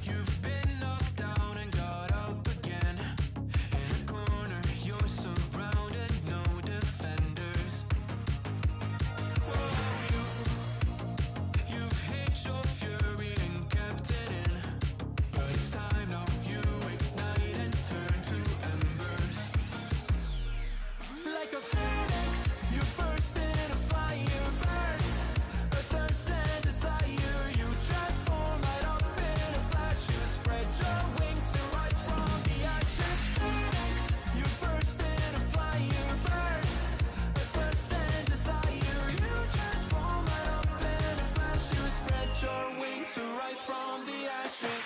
You've been knocked down and got up again. In a corner, you're surrounded, no defenders. You've hid your fury and kept it in, but it's time now you ignite and turn to embers. Like a phoenix, you burst in a fire, burn a thirst and desire. You transform right up in a flash. You spread your wings to rise from the ashes. Phoenix, you burst in a fire, burn a thirst and desire. You transform right up in a flash. You spread your wings to rise from the ashes.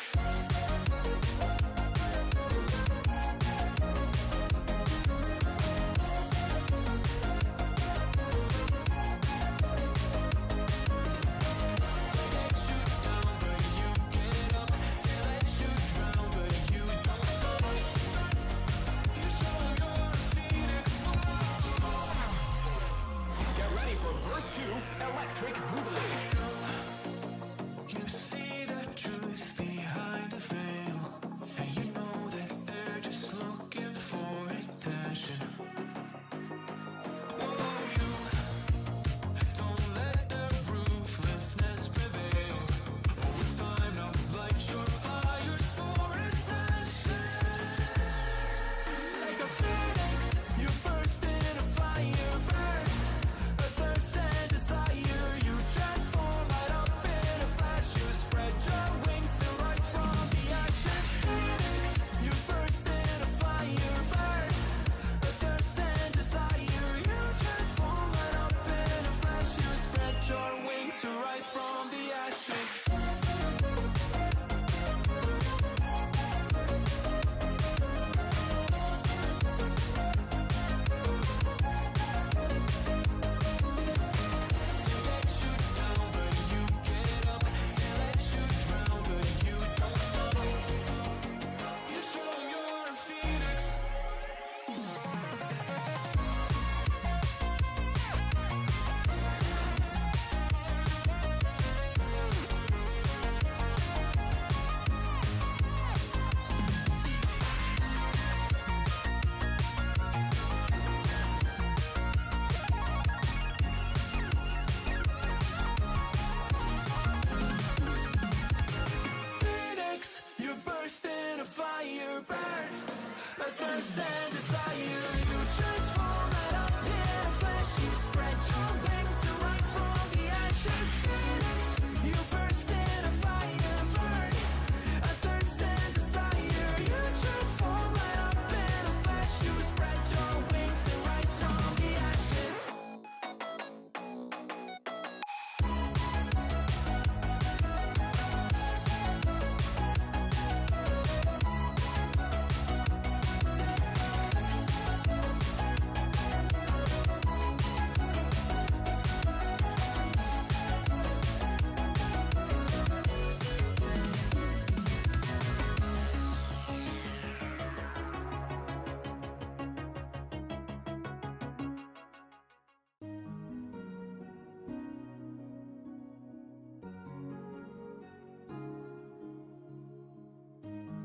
Electric Boogaloo. You see the truth behind the veil, and you know that they're just looking for attention. Oh, you don't let the ruthlessness prevail. Oh, it's time now, light your fires for ascension. Like a phoenix, you burst in a fire, burn a thirst and desire. You transform right up in a flash. You spread your wings to rise from the ashes. Phoenix, you burst in a fire, burn a thirst and desire. You transform right up in a flash. You spread your wings to rise from the ashes.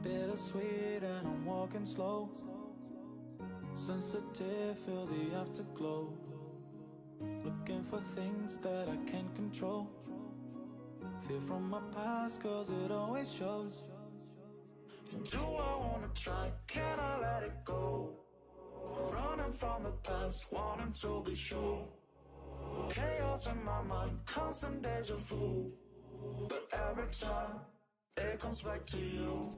Bittersweet and I'm walking slow. Sensitive, feel the afterglow. Looking for things that I can't control. Fear from my past cause it always shows. Do I wanna try? Can I let it go? Running from the past, wanting to be sure. Chaos in my mind, constant deja vu. But every time it comes back to you.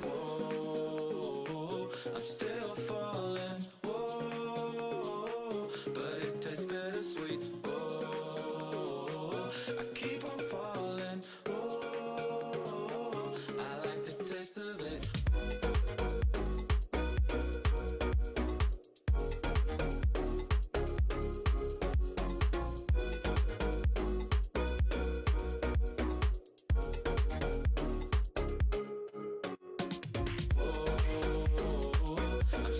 Whoa, I'm still falling. Whoa, but it tastes bittersweet. Whoa, I keep on falling. Whoa, I like the taste of it. I'm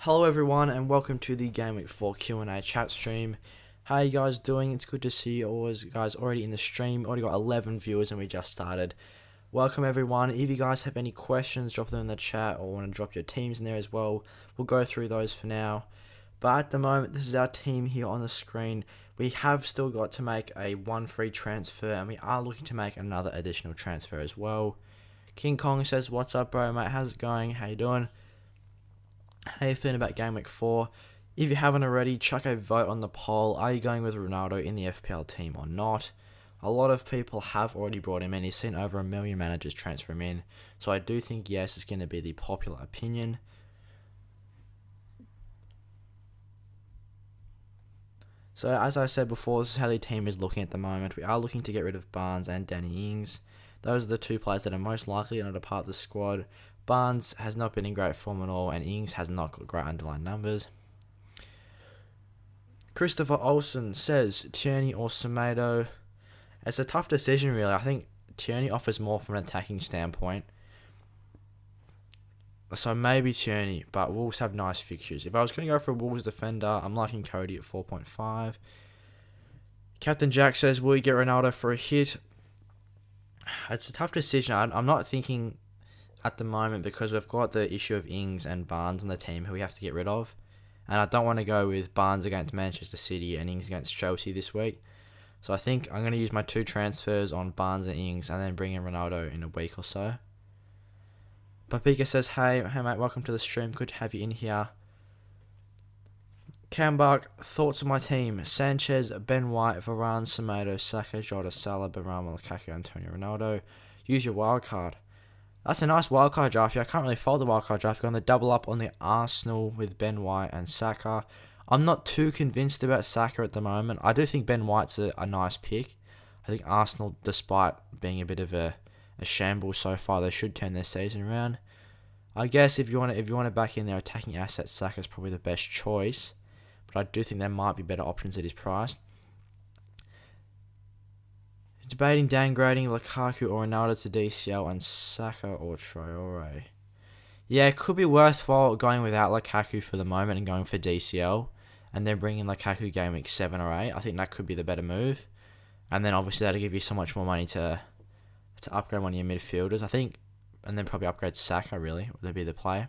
Hello everyone and welcome to the GW4 Q&A chat stream. How are you guys doing? It's good to see you all guys already in the stream. Already got 11 viewers and we just started. Welcome everyone. If you guys have any questions, drop them in the chat or want to drop your teams in there as well. We'll go through those for now. But at the moment, this is our team here on the screen. We have still got to make one free transfer and we are looking to make another additional transfer as well. King Kong says, "What's up bro mate, how's it going? How you doing? How you feeling about Game Week 4? If you haven't already, chuck a vote on the poll. Are you going with Ronaldo in the FPL team or not? A lot of people have already brought him in. He's seen over 1 million managers transfer him in. So I do think yes, it's going to be the popular opinion. So as I said before, this is how the team is looking at the moment. We are looking to get rid of Barnes and Danny Ings. Those are the two players that are most likely to depart the squad. Barnes has not been in great form at all, and Ings has not got great underlying numbers. Christopher Olsen says, Tierney or Semedo? It's a tough decision really. I think Tierney offers more from an attacking standpoint. So maybe Tierney, but Wolves have nice fixtures. If I was going to go for a Wolves defender, I'm liking Cody at 4.5. Captain Jack says, will you get Ronaldo for a hit? It's a tough decision. I'm not thinking at the moment because we've got the issue of Ings and Barnes in the team who we have to get rid of. And I don't want to go with Barnes against Manchester City and Ings against Chelsea this week. So I think I'm going to use my 2 transfers on Barnes and Ings and then bring in Ronaldo in a week or so. Papika says, hey mate, welcome to the stream. Good to have you in here. Cambark, thoughts on my team. Sanchez, Ben White, Varane, Semedo, Saka, Jota, Salah, Benrahma, Lukaku, Antonio, Ronaldo. Use your wildcard. That's a nice wildcard draft. I can't really fault the wildcard draft. Going to double up on the Arsenal with Ben White and Saka. I'm not too convinced about Saka at the moment. I do think Ben White's a nice pick. I think Arsenal, despite being a bit of a shambles so far, they should turn their season around. I guess if you want to back in their attacking assets, Saka's probably the best choice. But I do think there might be better options at his price. Debating downgrading Lukaku or Ronaldo to DCL and Saka or Traore. Yeah, it could be worthwhile going without Lukaku for the moment and going for DCL. And then bringing Lukaku game week 7 or 8. I think that could be the better move. And then obviously that'll give you so much more money to upgrade one of your midfielders, I think. And then probably upgrade Saka, really. Would be the play.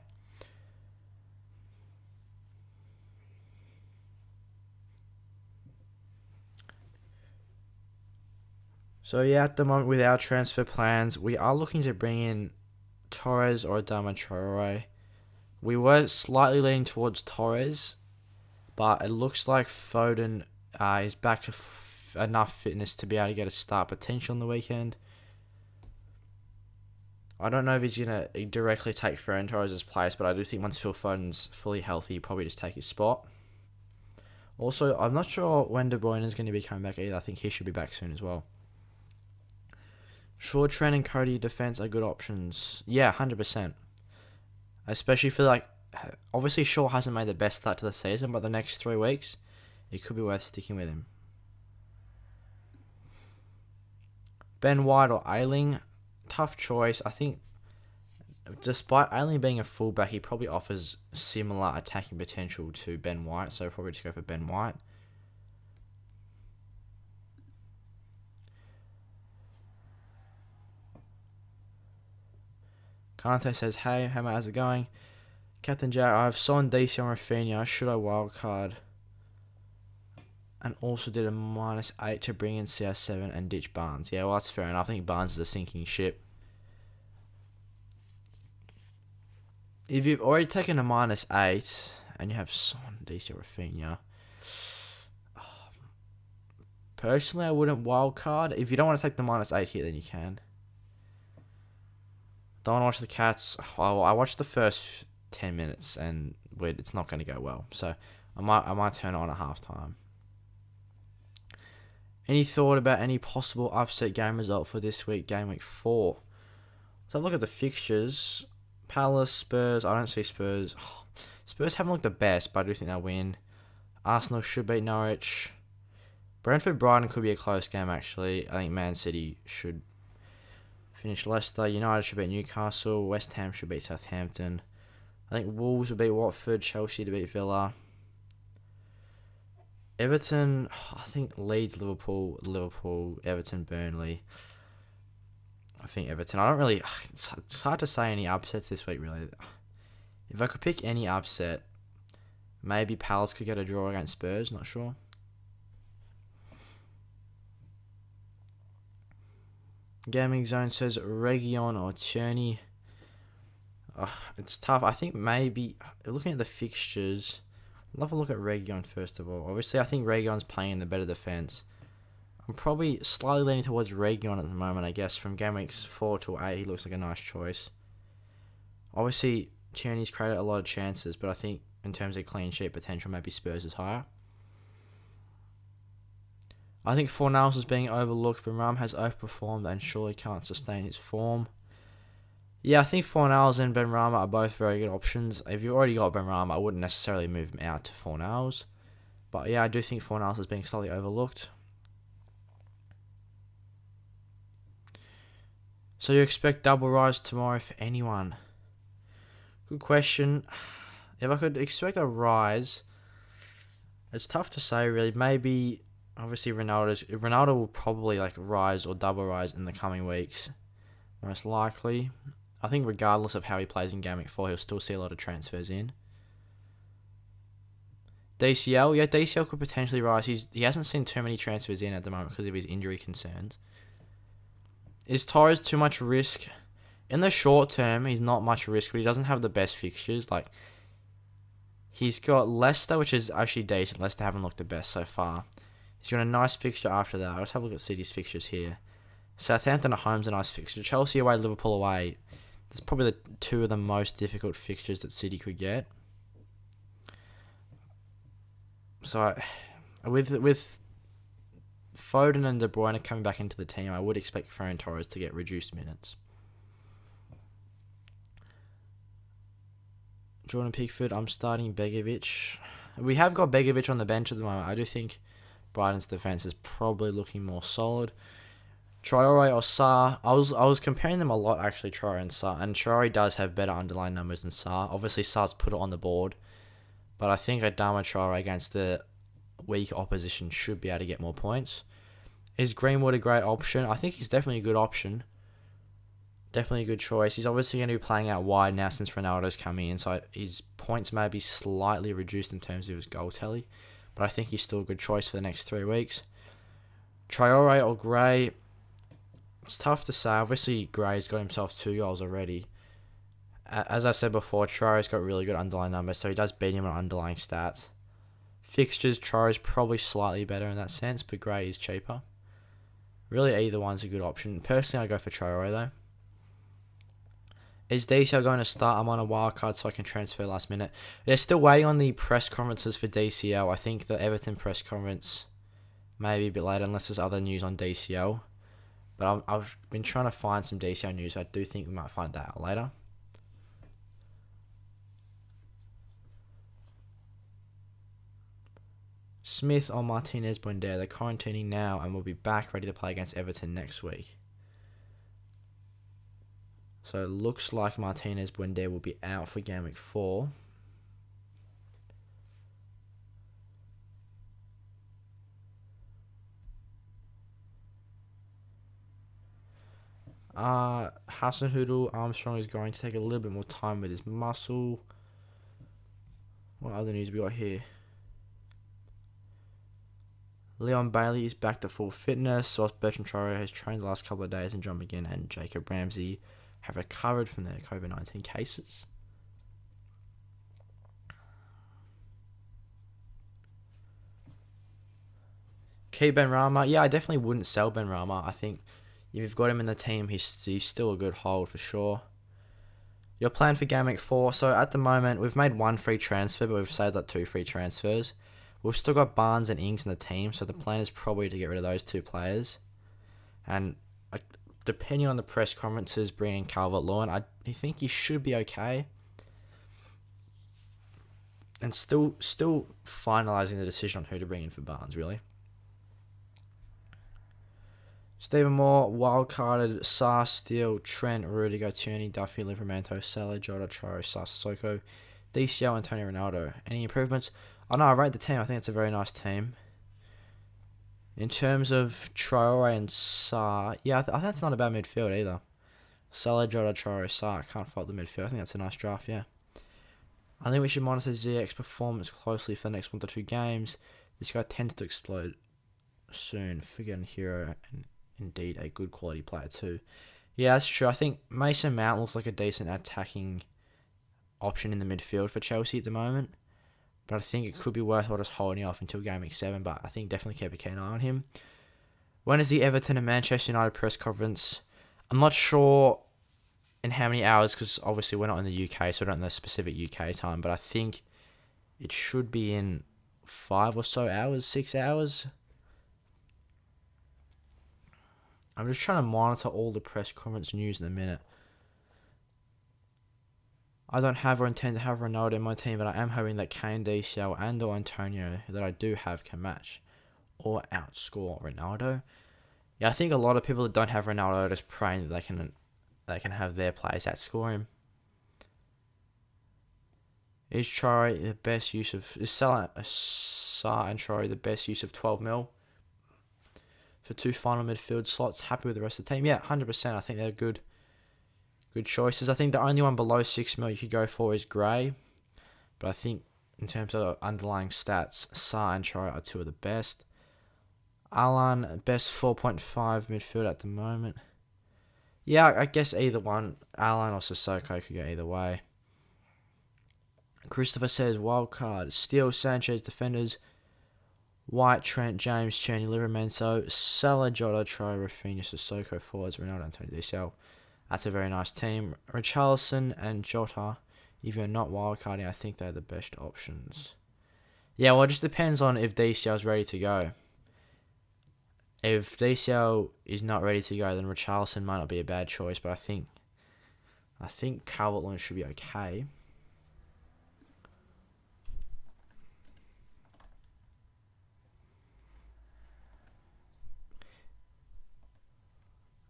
So yeah, at the moment with our transfer plans, we are looking to bring in Torres or Adama Traore. We were slightly leaning towards Torres, but it looks like Foden is back to enough fitness to be able to get a start potential on the weekend. I don't know if he's going to directly take Ferran Torres' place, but I do think once Phil Foden's fully healthy, he'll probably just take his spot. Also, I'm not sure when De Bruyne is going to be coming back either. I think he should be back soon as well. Shaw, Trent and Cody defense are good options. Yeah, 100%. Especially for obviously Shaw hasn't made the best start to the season, but the next 3 weeks, it could be worth sticking with him. Ben White or Ayling, tough choice. I think despite Ayling being a fullback, he probably offers similar attacking potential to Ben White, so probably just go for Ben White. Kante says, hey mate, how's it going? Captain Jack, I've signed DC on Rafinha. Should I wildcard? And also did a -8 to bring in CR7 and ditch Barnes. Yeah, well, that's fair enough. I think Barnes is a sinking ship. If you've already taken a -8 and you have signed DC or Rafinha, personally, I wouldn't wildcard. If you don't want to take the -8 here, then you can. Don't want to watch the Cats. I watched the first 10 minutes and it's not going to go well. So I might turn it on at halftime. Any thought about any possible upset game result for this week, game week 4? So look at the fixtures. Palace, Spurs. I don't see Spurs. Spurs haven't looked the best, but I do think they'll win. Arsenal should beat Norwich. Brentford, Brighton could be a close game actually. I think Man City should finish Leicester. United should beat Newcastle. West Ham should beat Southampton. I think Wolves will beat Watford, Chelsea to beat Villa. Everton, I think Leeds, Liverpool, Everton, Burnley. I think Everton. I don't really. It's hard to say any upsets this week, really. If I could pick any upset, maybe Palace could get a draw against Spurs. Not sure. Gaming Zone says Region or Cherney. It's tough. I think maybe looking at the fixtures. I'll have a look at Region first of all. Obviously, I think Region's playing the better defense. I'm probably slightly leaning towards Region at the moment, I guess. From game weeks 4 to 8, he looks like a nice choice. Obviously, Tierney's created a lot of chances, but I think in terms of clean sheet potential, maybe Spurs is higher. I think Fornals is being overlooked, but Ram has overperformed and surely can't sustain his form. Yeah, I think Fornals and Benrahma are both very good options. If you already got Benrahma, I wouldn't necessarily move him out to Fornals. But yeah, I do think Fornals is being slightly overlooked. So you expect double rise tomorrow for anyone? Good question. If I could expect a rise, it's tough to say really. Maybe, obviously Ronaldo will probably rise or double rise in the coming weeks. Most likely. I think regardless of how he plays in Game Week 4, he'll still see a lot of transfers in. DCL, yeah, DCL could potentially rise. He hasn't seen too many transfers in at the moment because of his injury concerns. Is Torres too much risk? In the short term, he's not much risk, but he doesn't have the best fixtures. He's got Leicester, which is actually decent. Leicester haven't looked the best so far. He's got a nice fixture after that. Let's have a look at City's fixtures here. Southampton at home's a nice fixture. Chelsea away, Liverpool away. That's probably the two of the most difficult fixtures that City could get. So, with Foden and De Bruyne coming back into the team, I would expect Ferran Torres to get reduced minutes. Jordan Pickford, I'm starting Begovic. We have got Begovic on the bench at the moment. I do think Brighton's defence is probably looking more solid. Traore or Sarr, I was comparing them a lot actually, Traore and Sarr, and Traore does have better underlying numbers than Sarr. Obviously, Sarr's put it on the board, but I think Adama Traore against the weak opposition should be able to get more points. Is Greenwood a great option? I think he's definitely a good option. Definitely a good choice. He's obviously going to be playing out wide now since Ronaldo's coming in, so his points may be slightly reduced in terms of his goal tally, but I think he's still a good choice for the next 3 weeks. Traore or Gray, it's tough to say. Obviously, Gray's got himself 2 goals already. As I said before, Traore's got really good underlying numbers, so he does beat him on underlying stats. Fixtures, Traore's probably slightly better in that sense, but Gray is cheaper. Really, either one's a good option. Personally, I go for Traore, though. Is DCL going to start? I'm on a wildcard, so I can transfer last minute. They're still waiting on the press conferences for DCL. I think the Everton press conference may be a bit later, unless there's other news on DCL. But I've been trying to find some DCL news. I do think we might find that out later. Smith or Martinez Buendia. They're quarantining now and will be back ready to play against Everton next week. So it looks like Martinez Buendia will be out for Game Week 4. Hasenhüttl Armstrong is going to take a little bit more time with his muscle. What other news we got here? Leon Bailey is back to full fitness. Whilst Bertrand Traore has trained the last couple of days, and John McGinn and Jacob Ramsey have recovered from their COVID-19 cases. Keep Benrahma. Yeah, I definitely wouldn't sell Benrahma. I think if you've got him in the team, he's still a good hold for sure. Your plan for Game Week 4. So at the moment, we've made 1 free transfer, but we've saved up 2 free transfers. We've still got Barnes and Ings in the team, so the plan is probably to get rid of those 2 players. And depending on the press conferences, bringing Calvert-Lewin, I think he should be okay. And still finalising the decision on who to bring in for Barnes, really. Stephen Moore, wildcarded Sar, Steele, Trent, Rudiger, Tierney, Duffy, Livramento, Salah, Jota, Charo, Sissoko, DCL, Antonio Ronaldo. Any improvements? Oh no, I rate the team. I think it's a very nice team. In terms of Traore and Sar, yeah, I think that's not a bad midfield either. Salah, Jota, Traore, Sar. I can't fault the midfield. I think that's a nice draft, yeah. I think we should monitor ZX's performance closely for the next 1 to 2 games. This guy tends to explode soon. Forgetting hero and indeed a good quality player too. Yeah, that's true. I think Mason Mount looks like a decent attacking option in the midfield for Chelsea at the moment. But I think it could be worthwhile just holding off until game week 7. But I think definitely keep a keen eye on him. When is the Everton and Manchester United press conference? I'm not sure in how many hours, because obviously we're not in the UK, so I don't know the specific UK time. But I think it should be in 5 or so hours, 6 hours. I'm just trying to monitor all the press conference news in a minute. I don't have or intend to have Ronaldo in my team, but I am hoping that Kane, DCL, and or Antonio that I do have can match or outscore Ronaldo. Yeah, I think a lot of people that don't have Ronaldo are just praying that they can have their players outscore him. Is Traore the best use of... Is Salah and Traore the best use of 12 mil for 2 final midfield slots? Happy with the rest of the team? Yeah, 100%. I think they're good choices. I think the only one below 6 mil you could go for is Gray. But I think in terms of underlying stats, Sa and Traore are 2 of the best. Alan, best 4.5 midfield at the moment. Yeah, I guess either one. Alan or Sissoko could go either way. Christopher says, wildcard, Steele, Sanchez, defenders, White, Trent, James, Tierney, Livramento, Salah, Jota, Traore, Rafinha, Sissoko, forwards, Ronaldo, Antonio, DCL. That's a very nice team. Richarlison and Jota, if you're not wildcarding, I think they're the best options. Yeah, well, it just depends on if DCL is ready to go. If DCL is not ready to go, then Richarlison might not be a bad choice, but I think Calvert-Lewin should be okay.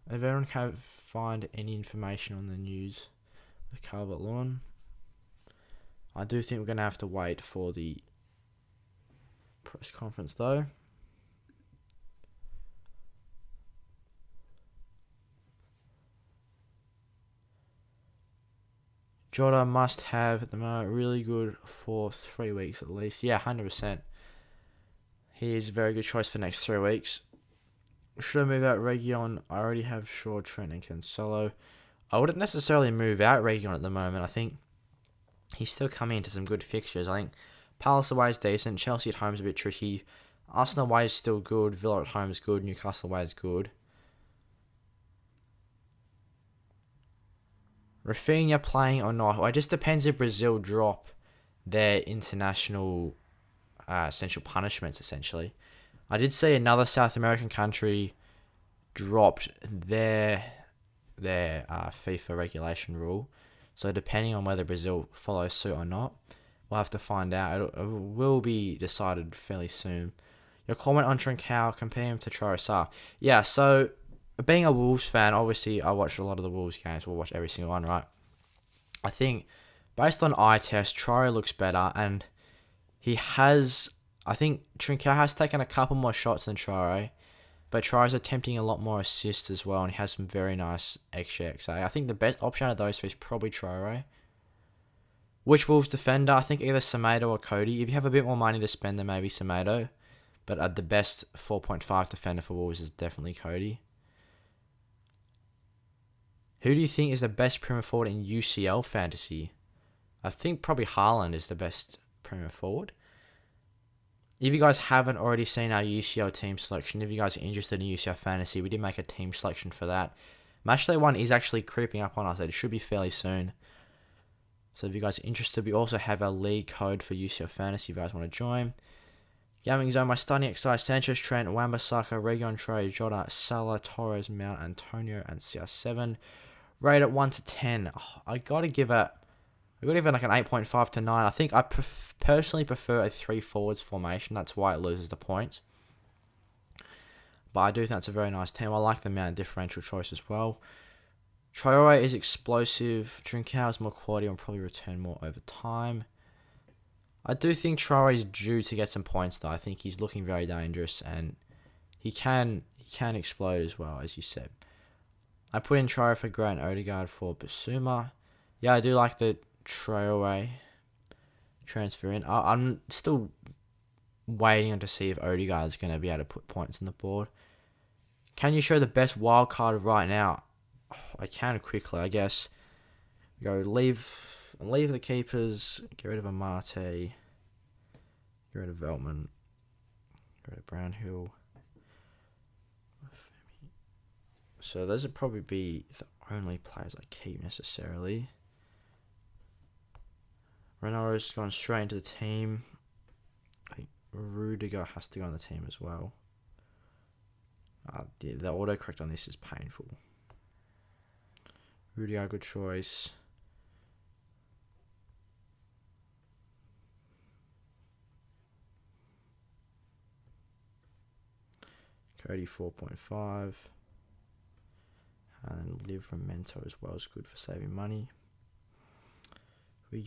If everyone can find any information on the news with Calvert-Lewin, I do think we're going to have to wait for the press conference though. Jota must have at the moment, really good for 3 weeks at least. Yeah, 100%. He is a very good choice for the next 3 weeks. Should I move out Region? I already have Shaw, Trent, and Cancelo. I wouldn't necessarily move out Region at the moment. I think he's still coming into some good fixtures. I think Palace away is decent. Chelsea at home is a bit tricky. Arsenal away is still good. Villa at home is good. Newcastle away is good. Rafinha playing or not? Well, it just depends if Brazil drop their international essential punishments, essentially. I did see another South American country dropped their FIFA regulation rule. So depending on whether Brazil follows suit or not, we'll have to find out. It will be decided fairly soon. Your comment on Trincao, compare him to Trossard. Yeah, so being a Wolves fan, obviously I watched a lot of the Wolves games. We'll watch every single one, right? I think based on eye test, Traore looks better, and he has... I think Trincao has taken a couple more shots than Traore, but Traore's attempting a lot more assists as well, and he has some very nice XG XA. I think the best option out of those three is probably Traore. Which Wolves defender? I think either Semedo or Cody. If you have a bit more money to spend, then maybe Semedo. But the best 4.5 defender for Wolves is definitely Cody. Who do you think is the best Premier Forward in UCL fantasy? I think probably Haaland is the best Premier Forward. If you guys haven't already seen our UCL team selection, if you guys are interested in UCL fantasy, we did make a team selection for that. Matchday 1 is actually creeping up on us. It should be fairly soon. So if you guys are interested, we also have our league code for UCL fantasy if you guys want to join. Gaming Zone, my starting exercise, Sanchez, Trent, Wan-Bissaka, Region, Traore, Jota, Salah, Torres, Mount, Antonio, and CR7. Rate at 1 to 10. Oh, I gotta give it like an 8.5 to 9. I think I personally prefer a 3 forwards formation. That's why it loses the points. But I do think that's a very nice team. I like the amount of differential choice as well. Traore is explosive. Trincao is more quality and probably return more over time. I do think Traore is due to get some points though. I think he's looking very dangerous and he can explode as well, as you said. I put in Traore for Grant Odegaard for Basuma. Yeah, I do like the Traore transfer in. I'm still waiting on to see if Odegaard is going to be able to put points on the board. Can you show the best wild card right now? I can quickly, I guess. Go leave the keepers. Get rid of Amate. Get rid of Veltman. Get rid of Brownhill. So those would probably be the only players I keep necessarily. Ronaldo's gone straight into the team. Rudiger has to go on the team as well. The autocorrect on this is painful. Rudiger, good choice. Cody 4.5. And Livramento as well is good for saving money. We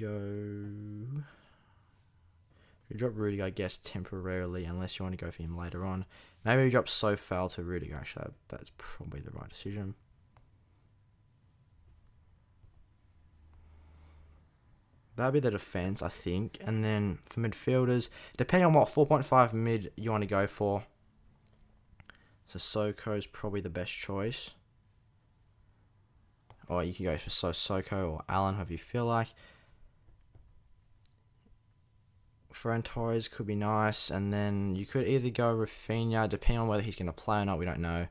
drop Rudiger, I guess, temporarily, unless you want to go for him later on. Maybe we drop Sofal to Rudiger. Actually, that's probably the right decision. That'd be the defense, I think. And then for midfielders, depending on what 4.5 mid you want to go for, Sissoko's probably the best choice. Or you can go for Sissoko or Allen, however you feel like. Ferran Torres could be nice. And then you could either go Rafinha, depending on whether he's going to play or not, we don't know.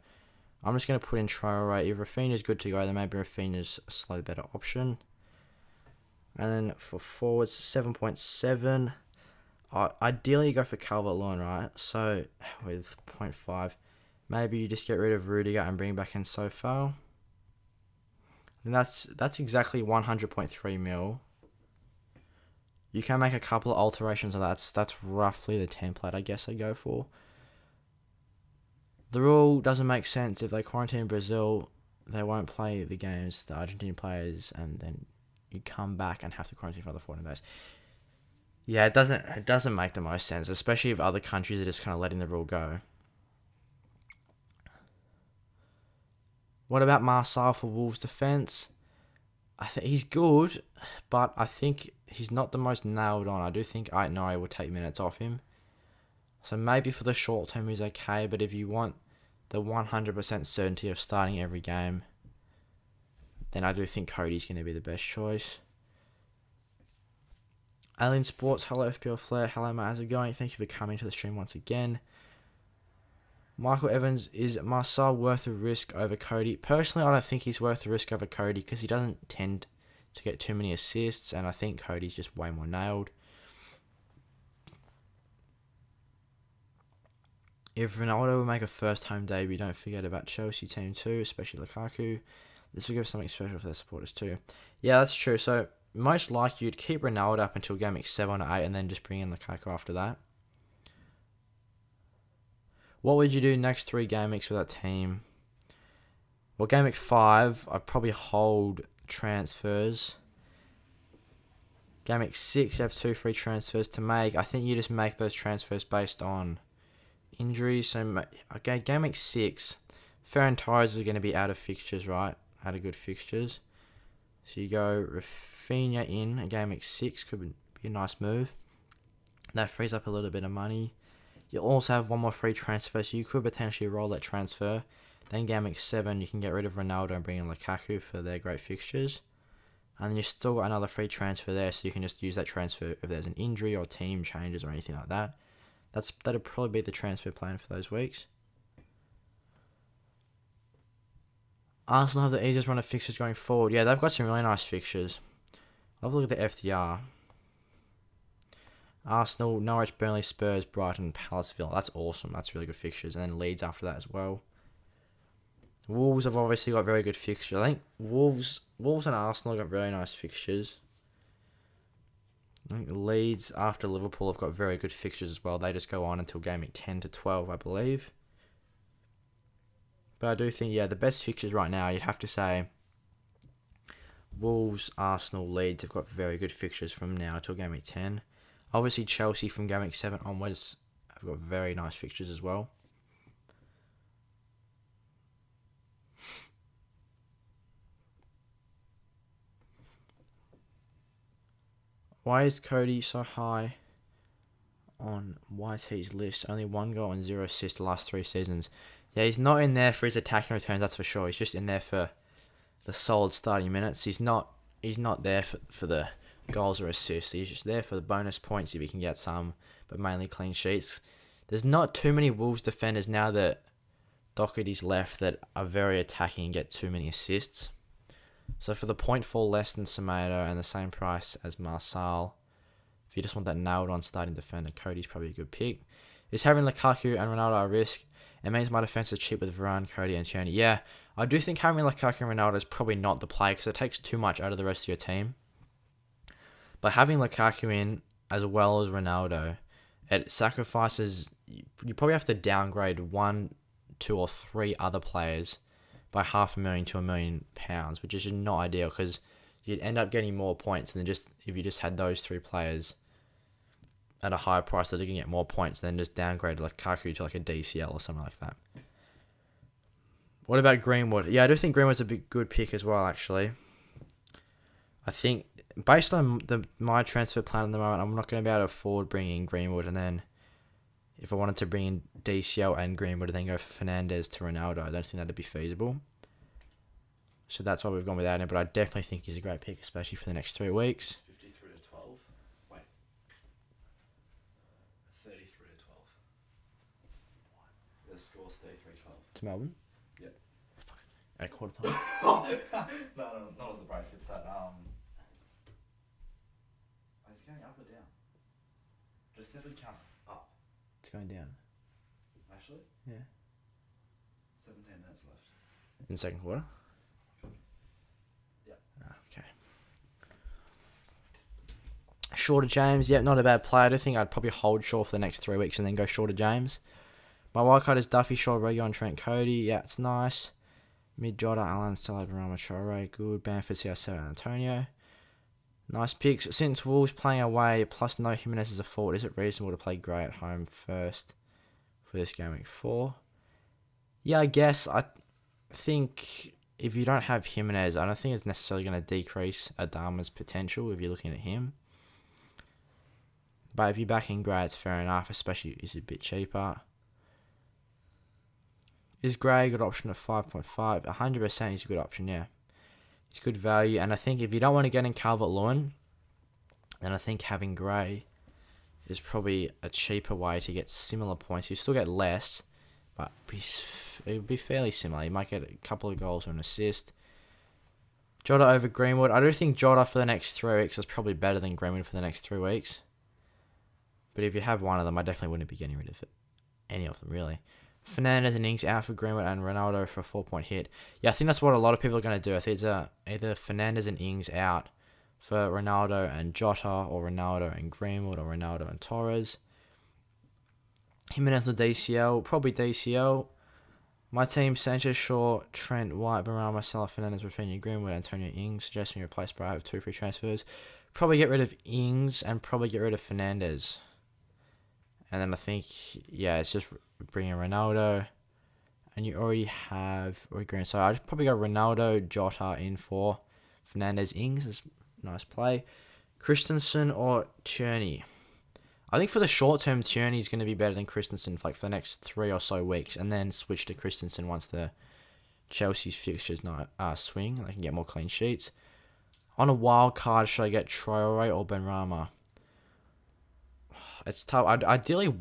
I'm just going to put in Traore. If Rafinha's good to go, then maybe Rafinha's a slightly better option. And then for forwards, 7.7. Ideally, you go for Calvert-Lewin, right? So, with 0.5. Maybe you just get rid of Rudiger and bring back in Sofal. And that's exactly 100.3 mil. You can make a couple of alterations of that. That's roughly the template I guess I go for. The rule doesn't make sense. If they quarantine Brazil, they won't play the games, the Argentine players, and then you come back and have to quarantine for another 14 days. Yeah, it doesn't make the most sense, especially if other countries are just kind of letting the rule go. What about Marcel for Wolves defense? I think he's good, but I think he's not the most nailed on. I do think Aitnari will take minutes off him. So maybe for the short term he's okay, but if you want the 100% certainty of starting every game, then I do think Cody's going to be the best choice. Alien Sports, hello FPL Flair, hello mate, how's it going? Thank you for coming to the stream once again. Michael Evans, is Marcel worth the risk over Cody? Personally, I don't think he's worth the risk over Cody because he doesn't tend to get too many assists, and I think Cody's just way more nailed. If Ronaldo will make a first home debut, don't forget about Chelsea team too, especially Lukaku. This will give something special for their supporters too. Yeah, that's true. So, most likely you'd keep Ronaldo up until game week 7 or 8 and then just bring in Lukaku after that. What would you do next 3 game weeks with that team? Well, game week 5, I'd probably hold transfers. Game week 6, you have 2 free transfers to make. I think you just make those transfers based on injuries. So, okay, game week 6, Ferran Torres is going to be out of fixtures, right? Out of good fixtures. So you go Rafinha in game week 6, could be a nice move. That frees up a little bit of money. You'll also have 1 more free transfer, so you could potentially roll that transfer. Then game week 7, you can get rid of Ronaldo and bring in Lukaku for their great fixtures. And then you've still got another free transfer there, so you can just use that transfer if there's an injury or team changes or anything like that. That'd probably be the transfer plan for those weeks. Arsenal have the easiest run of fixtures going forward. Yeah, they've got some really nice fixtures. I'll have a look at the FDR. Arsenal, Norwich, Burnley, Spurs, Brighton, Palace, Villa. That's awesome. That's really good fixtures. And then Leeds after that as well. Wolves have obviously got very good fixtures. I think Wolves and Arsenal have got very nice fixtures. I think Leeds after Liverpool have got very good fixtures as well. They just go on until game week 10 to 12, I believe. But I do think, yeah, the best fixtures right now, you'd have to say Wolves, Arsenal, Leeds have got very good fixtures from now till Game Week 10. Obviously, Chelsea from Game Week 7 onwards have got very nice fixtures as well. Why is Cody so high on YT's list? Only 1 goal and 0 assists the last 3 seasons. Yeah, he's not in there for his attacking returns, that's for sure. He's just in there for the solid starting minutes. He's not there for the goals or assists. He's just there for the bonus points if he can get some, but mainly clean sheets. There's not too many Wolves defenders now that Doherty's left that are very attacking and get too many assists. So for the 0.4 less than Semedo and the same price as Marçal, if you just want that nailed-on starting defender, Cody's probably a good pick. Is having Lukaku and Ronaldo a risk? It means my defense is cheap with Varane, Cody, and Tierney. Yeah, I do think having Lukaku and Ronaldo is probably not the play because it takes too much out of the rest of your team. But having Lukaku in as well as Ronaldo, it sacrifices. You probably have to downgrade 1, 2, or 3 other players by £500,000 to £1 million, which is just not ideal because you'd end up getting more points than just if you just had those 3 players at a higher price that are going to get more points than just downgrade Lukaku to like a DCL or something like that. What about Greenwood? Yeah, I do think Greenwood's a good pick as well, actually. I think based on my transfer plan at the moment, I'm not going to be able to afford bringing in Greenwood, and then if I wanted to bring in DCL and Greenwood and then go Fernandes to Ronaldo, I don't think that'd be feasible. So that's why we've gone without him, but I definitely think he's a great pick, especially for the next 3 weeks. 53 to 12. Wait. 33 to 12. The score's 33-12. To Melbourne? Yep. At quarter time? No, not at the break. It's that, is it going up or down? Just simply count up. It's going down. Actually? Yeah. 17 minutes left. In the second quarter? Yep. Okay. Shorter James, yeah, not a bad play. I do think I'd probably hold Shaw for the next 3 weeks and then go shorter James. My wildcard is Duffy, Shaw, Reguilon, Trent, Cody. Yeah, it's nice. Mid Jota, Alan, Salah, Barama, Traore. Good. Bamford, CR7, Antonio. Nice picks. Since Wolves playing away, plus no Jimenez as a forward, is it reasonable to play Gray at home first for this Game Week 4? Yeah, I guess. I think if you don't have Jimenez, I don't think it's necessarily going to decrease Adama's potential if you're looking at him. But if you're backing Gray, it's fair enough, especially if he's a bit cheaper. Is Gray a good option at 5.5? 100% he's a good option, yeah. It's good value, and I think if you don't want to get in Calvert-Lewin, then I think having Gray is probably a cheaper way to get similar points. You still get less, but it would be fairly similar. You might get a couple of goals or an assist. Jota over Greenwood. I do think Jota for the next 3 weeks is probably better than Greenwood for the next 3 weeks. But if you have one of them, I definitely wouldn't be getting rid of it. Any of them, really. Fernandes and Ings out for Greenwood and Ronaldo for a 4-point hit. Yeah, I think that's what a lot of people are going to do. I think it's either Fernandes and Ings out for Ronaldo and Jota, or Ronaldo and Greenwood, or Ronaldo and Torres. Jimenez or DCL, probably DCL. My team: Sanchez, Shaw, Trent, White, Barama, Salah, Fernandes, Rafinha, Greenwood, Antonio, Ings. Suggest me replaced by I have 2 free transfers. Probably get rid of Ings and probably get rid of Fernandes. And then I think, yeah, it's just bringing Ronaldo. And you already have Green. So I'd probably go Ronaldo, Jota in for Fernandes. Ings is a nice play. Christensen or Tierney. I think for the short term, Tierney is going to be better than Christensen for the next 3 or so weeks. And then switch to Christensen once the Chelsea's fixtures swing. They can get more clean sheets. On a wild card, should I get Traore or Benrahma? It's tough. I'd ideally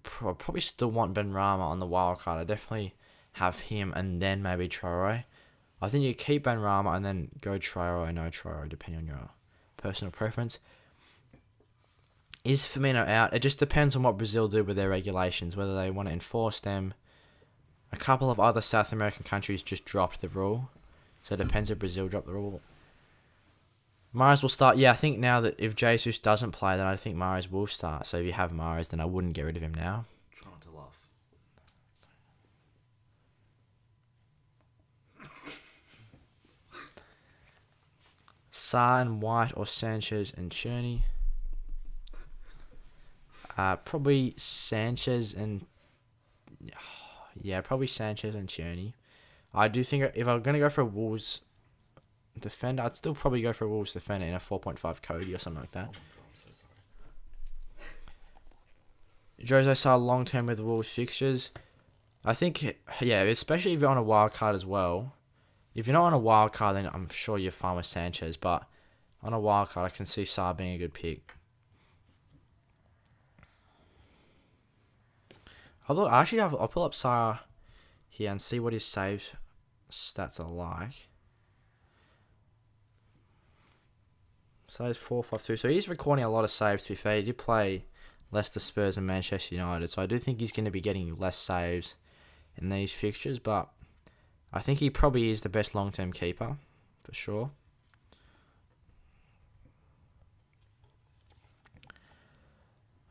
probably still want Benrahma on the wild card. I definitely have him and then maybe Traore. I think you keep Benrahma and then go Traore or no Traore, depending on your personal preference. Is Firmino out? It just depends on what Brazil do with their regulations, whether they want to enforce them. A couple of other South American countries just dropped the rule, so it depends if Brazil dropped the rule. Mahrez will start. Yeah, I think now that if Jesus doesn't play, then I think Mahrez will start. So if you have Mahrez, then I wouldn't get rid of him now. Try not to laugh. Sarr and White or Sanchez and Cherney. Probably Sanchez and... Yeah, probably Sanchez and Cherney. I do think if I'm going to go for a Wolves defender, I'd still probably go for a Wolves defender in a 4.5 Cody or something like that. Oh God, I'm so sorry. Jose Sarr long-term with Wolves fixtures. I think, yeah, especially if you're on a wild card as well. If you're not on a wild card, then I'm sure you're fine with Sanchez. But on a wild card, I can see Sarr being a good pick. I'll pull up Sarr here and see what his save stats are like. Saves 4.52. So he's recording a lot of saves, to be fair. He did play Leicester, Spurs and Manchester United. So I do think he's going to be getting less saves in these fixtures. But I think he probably is the best long-term keeper, for sure.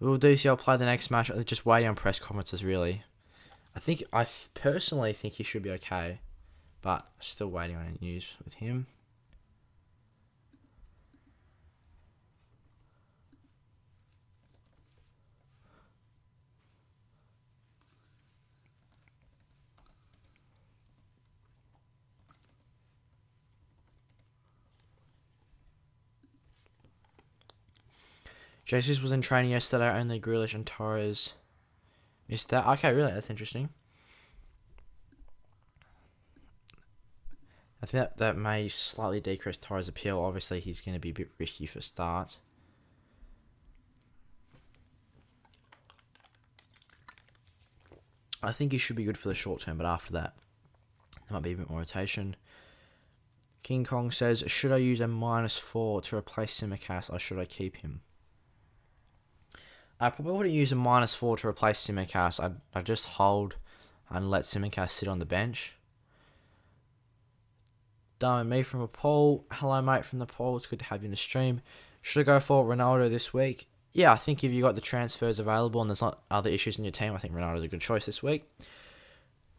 Will DCL play the next match? Just waiting on press conferences, really. I personally think he should be okay, but still waiting on any news with him. Jesus was in training yesterday, only Grealish and Torres missed that. Okay, really? That's interesting. I think that may slightly decrease Torres' appeal. Obviously, he's going to be a bit risky for start. I think he should be good for the short term, but after that, there might be a bit more rotation. King Kong says, should I use a -4 to replace Simicast, or should I keep him? I probably wouldn't use a -4 to replace Simicast. I'd just hold and let Simicast sit on the bench. Darwin Me from Paul. Hello, mate, from the Paul. It's good to have you in the stream. Should I go for Ronaldo this week? Yeah, I think if you got the transfers available and there's not other issues in your team, I think Ronaldo's a good choice this week.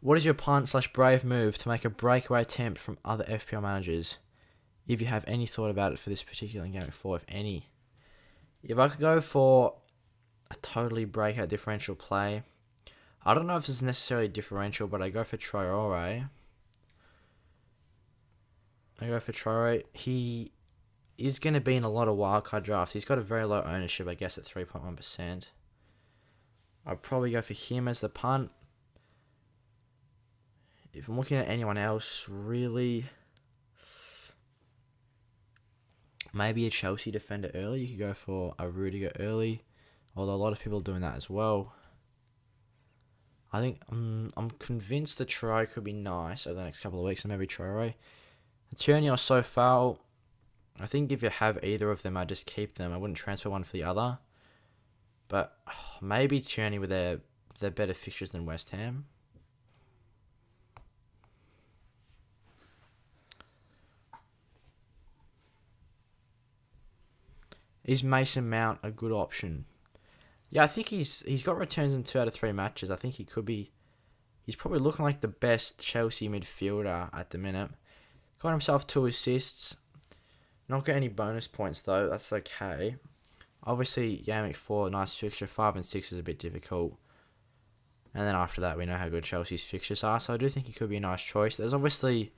What is your punt/brave move to make a breakaway attempt from other FPL managers? If you have any thought about it for this particular GW4, if any. If I could go for a totally breakout differential play, I don't know if this is necessarily differential, but I go for Traore. He is going to be in a lot of wildcard drafts. He's got a very low ownership, I guess, at 3.1%. I'd probably go for him as the punt. If I'm looking at anyone else, really, maybe a Chelsea defender early. You could go for a Rudiger early, although a lot of people are doing that as well. I think I'm convinced that Traore could be nice over the next couple of weeks, and maybe Traore. Tierney or Sofal, I think if you have either of them, I'd just keep them. I wouldn't transfer one for the other. But maybe Tierney with their better fixtures than West Ham. Is Mason Mount a good option? Yeah, I think he's got returns in 2 out of 3 matches. I think he could be. He's probably looking like the best Chelsea midfielder at the minute. Got himself 2 assists. Not got any bonus points though. That's okay. Obviously, GW4, nice fixture. 5 and 6 is a bit difficult. And then after that, we know how good Chelsea's fixtures are. So I do think he could be a nice choice. There's obviously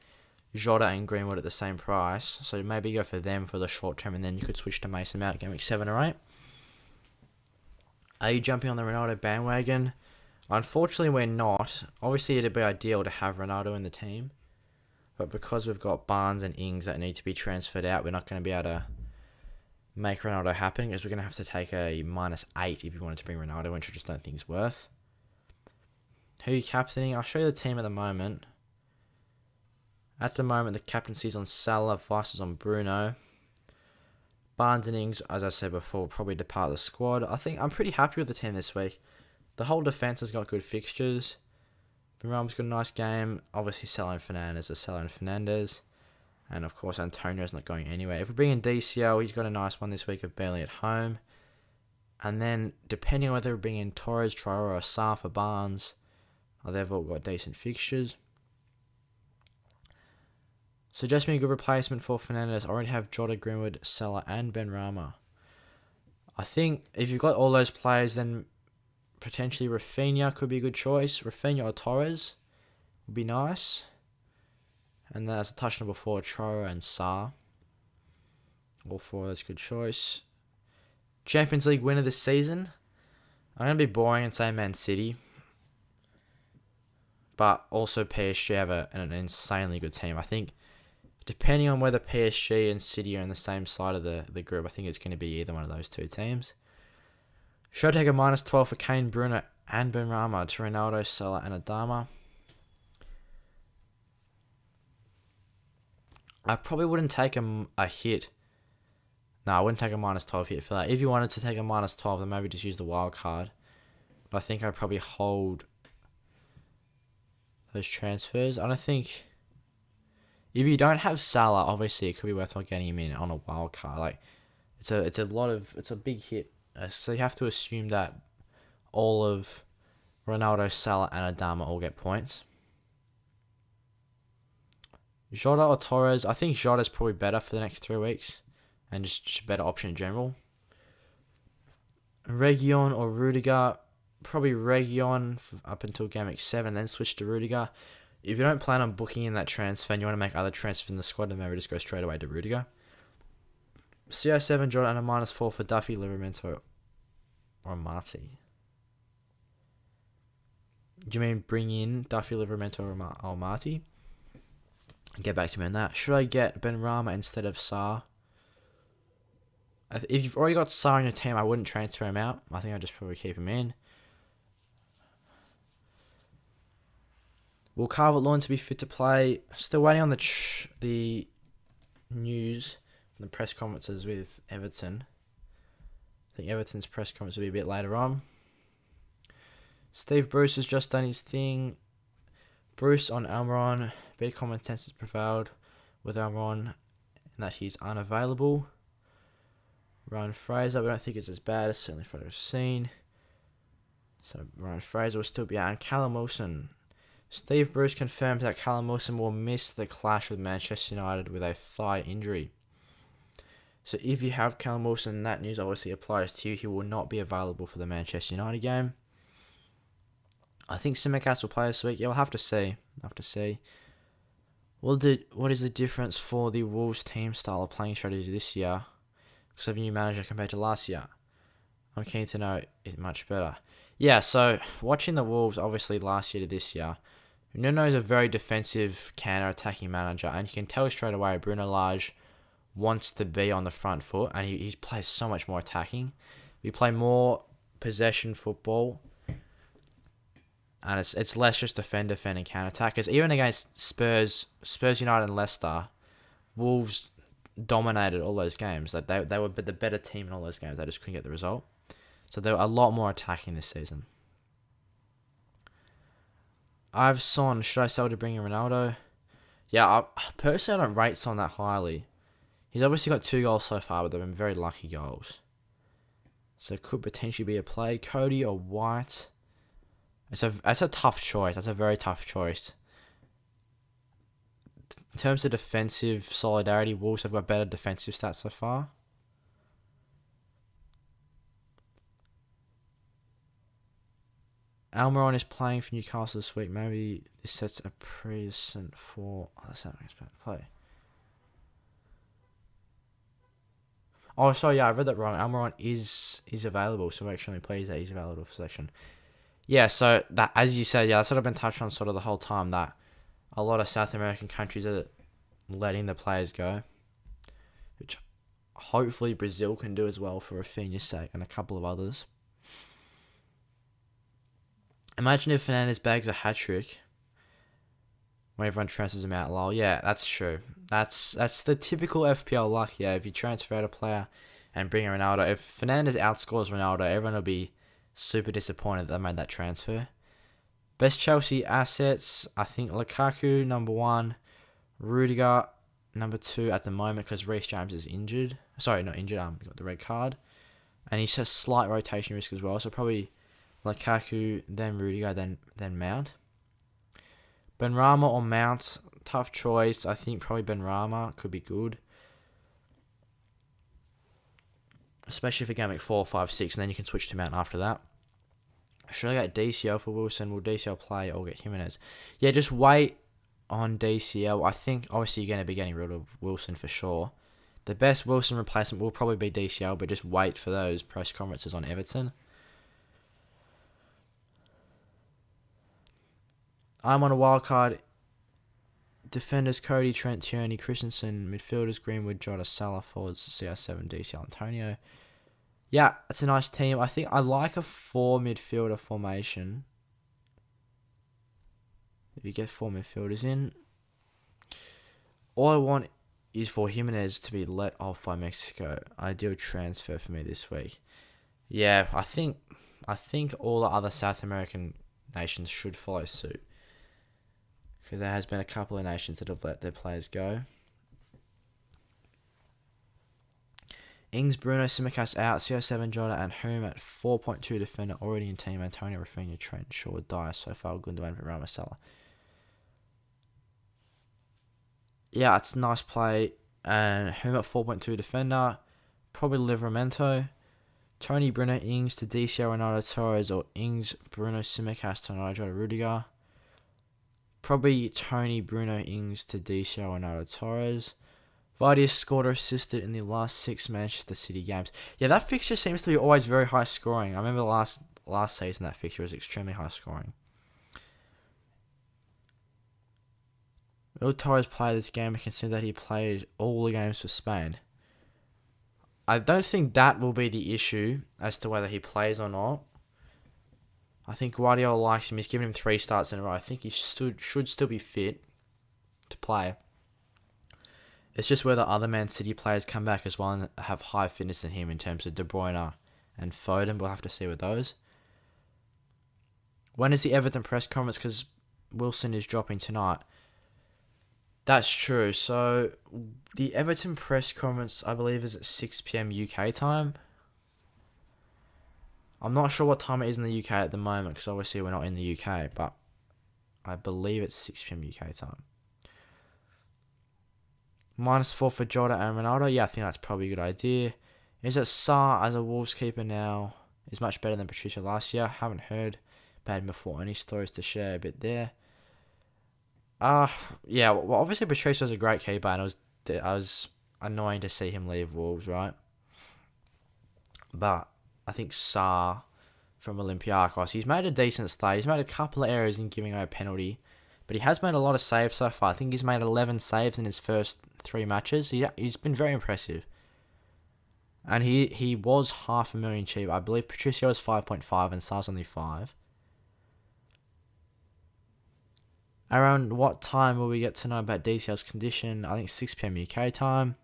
Jota and Greenwood at the same price. So maybe go for them for the short term. And then you could switch to Mason Mount game week 7 or 8. Are you jumping on the Ronaldo bandwagon? Unfortunately, we're not. Obviously, it'd be ideal to have Ronaldo in the team. But because we've got Barnes and Ings that need to be transferred out, we're not going to be able to make Ronaldo happen, because we're going to have to take a -8 if you wanted to bring Ronaldo, which I just don't think is worth. Who are you captaining? I'll show you the team at the moment. At the moment, the captaincy is on Salah, Vice is on Bruno. Barnes and Ings, as I said before, will probably depart the squad. I think I'm pretty happy with the team this week. The whole defence has got good fixtures. Benrahma's got a nice game. Obviously, Salah and Fernandes are Salah and Fernandes. And, of course, Antonio's not going anywhere. If we bring in DCL, he's got a nice one this week of Burnley at home. And then, depending on whether we bring in Torres, Traore, or Sarr for Barnes, they've all got decent fixtures. Suggest me a good replacement for Fernandes. I already have Jota, Greenwood, Salah, and Benrahma. I think if you've got all those players, then potentially Rafinha could be a good choice. Rafinha or Torres would be nice. And then as I touched on before, Troro and Sarr. All four of those good choice. Champions League winner this season. I'm going to be boring and say Man City. But also PSG have an insanely good team. I think depending on whether PSG and City are in the same side of the group, I think it's going to be either one of those two teams. Should I take a -12 for Kane, Bruno, and Benrahma to Ronaldo, Salah, and Adama? I probably wouldn't take a hit. No, I wouldn't take a -12 hit for that. If you wanted to take a -12, then maybe just use the wild card. But I think I'd probably hold those transfers. I don't think... If you don't have Salah, obviously it could be worthwhile getting him in on a wild card. Like, it's a big hit. So you have to assume that all of Ronaldo, Salah, and Adama all get points. Jota or Torres? I think Jota's probably better for the next 3 weeks. And just a better option in general. Region or Rudiger? Probably Region up until Game Week 7, then switch to Rudiger. If you don't plan on booking in that transfer and you want to make other transfers in the squad, then maybe just go straight away to Rudiger. CR7 Jota and a -4 for Duffy, Livramento, or Marty. Do you mean bring in Duffy, Livramento, or Marty? Get back to me on that. Should I get Benrahma instead of Sarr? If you've already got Sarr in your team, I wouldn't transfer him out. I think I'd just probably keep him in. Will Calvert-Lewin to be fit to play? Still waiting on the news from the press conferences with Everton. I think Everton's press conference will be a bit later on. Steve Bruce has just done his thing. Bruce on Almiron. Bit of common sense has prevailed with Almiron in that he's unavailable. Ryan Fraser, we don't think it's as bad as certainly for the scene. So Ryan Fraser will still be out. And Callum Wilson. Steve Bruce confirms that Callum Wilson will miss the clash with Manchester United with a thigh injury. So if you have Callum Wilson, that news obviously applies to you. He will not be available for the Manchester United game. I think Simicast will play this week. Yeah, we'll have to see. What is the difference for the Wolves team style of playing strategy this year? Because of a new manager compared to last year. I'm keen to know it much better. Yeah, so watching the Wolves, obviously last year to this year, Nuno is a very defensive counter-attacking manager, and you can tell straight away Bruno Lage wants to be on the front foot, and he plays so much more attacking. We play more possession football, and it's less just defend and counter-attack. Because even against Spurs United and Leicester, Wolves dominated all those games. Like they were the better team in all those games. They just couldn't get the result. So they were a lot more attacking this season. I've Son. Should I sell to bring in Ronaldo? Yeah, personally I don't rate Son that highly. He's obviously got 2 goals so far, but they've been very lucky goals. So it could potentially be a play. Cody or White? That's a tough choice. That's a very tough choice. In terms of defensive solidarity, Wolves have got better defensive stats so far. Almiron is playing for Newcastle this week. Maybe this sets a precedent for... Oh, that's not an expert play. Oh, sorry, yeah, I read that wrong. Almiron is available, so make sure he plays that he's available for selection. Yeah, so that, as you said, yeah, that's what I've been touching on sort of the whole time, that a lot of South American countries are letting the players go, which hopefully Brazil can do as well for Rafinha's sake and a couple of others. Imagine if Fernandes bags a hat-trick when everyone transfers him out. Lol. Yeah, that's true. That's the typical FPL luck. Yeah, if you transfer out a player and bring in Ronaldo, if Fernandes outscores Ronaldo, everyone will be super disappointed that they made that transfer. Best Chelsea assets, I think Lukaku, number 1. Rudiger, number 2 at the moment because Reece James is injured. Sorry, not injured, he got the red card. And he's a slight rotation risk as well, so probably Lukaku, then Rudiger, then Mount. Benrahma or Mount, tough choice. I think probably Benrahma could be good. Especially for game week 4, 5, 6, and then you can switch to Mount after that. Should I get DCL for Wilson? Will DCL play or get Jimenez? Yeah, just wait on DCL. I think obviously you're going to be getting rid of Wilson for sure. The best Wilson replacement will probably be DCL, but just wait for those press conferences on Everton. I'm on a wildcard. Defenders Cody, Trent, Tierney, Christensen. Midfielders Greenwood, Jota, Salah. Forwards CR7, DCL, Antonio. Yeah, it's a nice team. I think I like a 4 midfielder formation. If you get 4 midfielders in. All I want is for Jimenez to be let off by Mexico. Ideal transfer for me this week. Yeah, I think all the other South American nations should follow suit. Because there has been a couple of nations that have let their players go. Ings, Bruno, Simicast out, CR7, Jota, and Hume at 4.2 defender already in team. Antonio, Rafinha, Trent, Shaw, Dyer, so far Gundogan, Ramos, Salah. Yeah, it's a nice play. And Hume at 4.2 defender. Probably Livramento. Tony, Bruno, Ings to DCL, Ronaldo, Torres, or Ings, Bruno, Simicast to Ronaldo, Jota, Rudiger. Probably Tony, Bruno, Ings to DCL, Ronaldo, Torres. Vardy scored or assisted in the last 6 Manchester City games. Yeah, that fixture seems to be always very high scoring. I remember last season that fixture was extremely high scoring. Will Torres play this game and consider that he played all the games for Spain? I don't think that will be the issue as to whether he plays or not. I think Guardiola likes him. He's given him 3 starts in a row. I think he should still be fit to play. It's just whether other Man City players come back as well and have higher fitness than him in terms of De Bruyne and Foden. We'll have to see with those. When is the Everton press conference? Because Wilson is dropping tonight. That's true. So the Everton press conference, I believe, is at 6 p.m. UK time. I'm not sure what time it is in the UK at the moment because obviously we're not in the UK, but I believe it's 6 p.m. UK time. -4 for Jota and Ronaldo. Yeah, I think that's probably a good idea. Is it Sarr as a Wolves keeper now is much better than Patricio last year? Haven't heard bad before. Any stories to share a bit there? Yeah. Well, obviously Patricio's a great keeper, and it was annoying to see him leave Wolves, right? But I think Sarr from Olympiacos, he's made a decent start. He's made a couple of errors in giving away a penalty. But he has made a lot of saves so far. I think he's made 11 saves in his first 3 matches. He's been very impressive. And he was $500,000 cheap. I believe Patricio was 5.5 and Sar's only 5. Around what time will we get to know about DCL's condition? I think 6 p.m. UK time.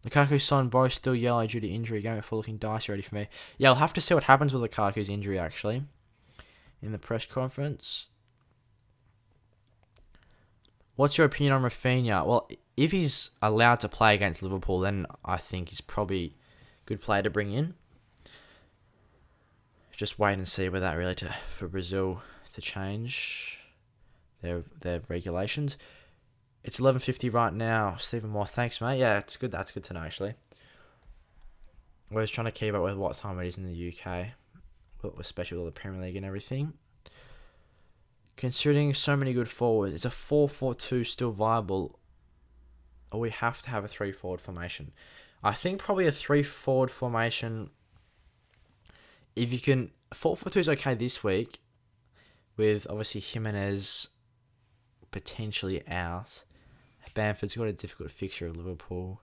Lukaku, Son, both still yellow due to injury. Game before looking dicey already for me. Yeah, I'll have to see what happens with Lukaku's injury actually in the press conference. What's your opinion on Rafinha? Well, if he's allowed to play against Liverpool, then I think he's probably a good player to bring in. Just wait and see with that really for Brazil to change their regulations. It's 11:50 right now. Stephen Moore, thanks mate. Yeah, it's good. That's good to know actually. We're just trying to keep up with what time it is in the UK, especially with all the Premier League and everything. Considering so many good forwards, is a 4-4-2 still viable? Or we have to have a 3-forward formation? I think probably a 3-forward formation. If you can, 4-4-2 is okay this week, with obviously Jimenez potentially out. Bamford's got a difficult fixture of Liverpool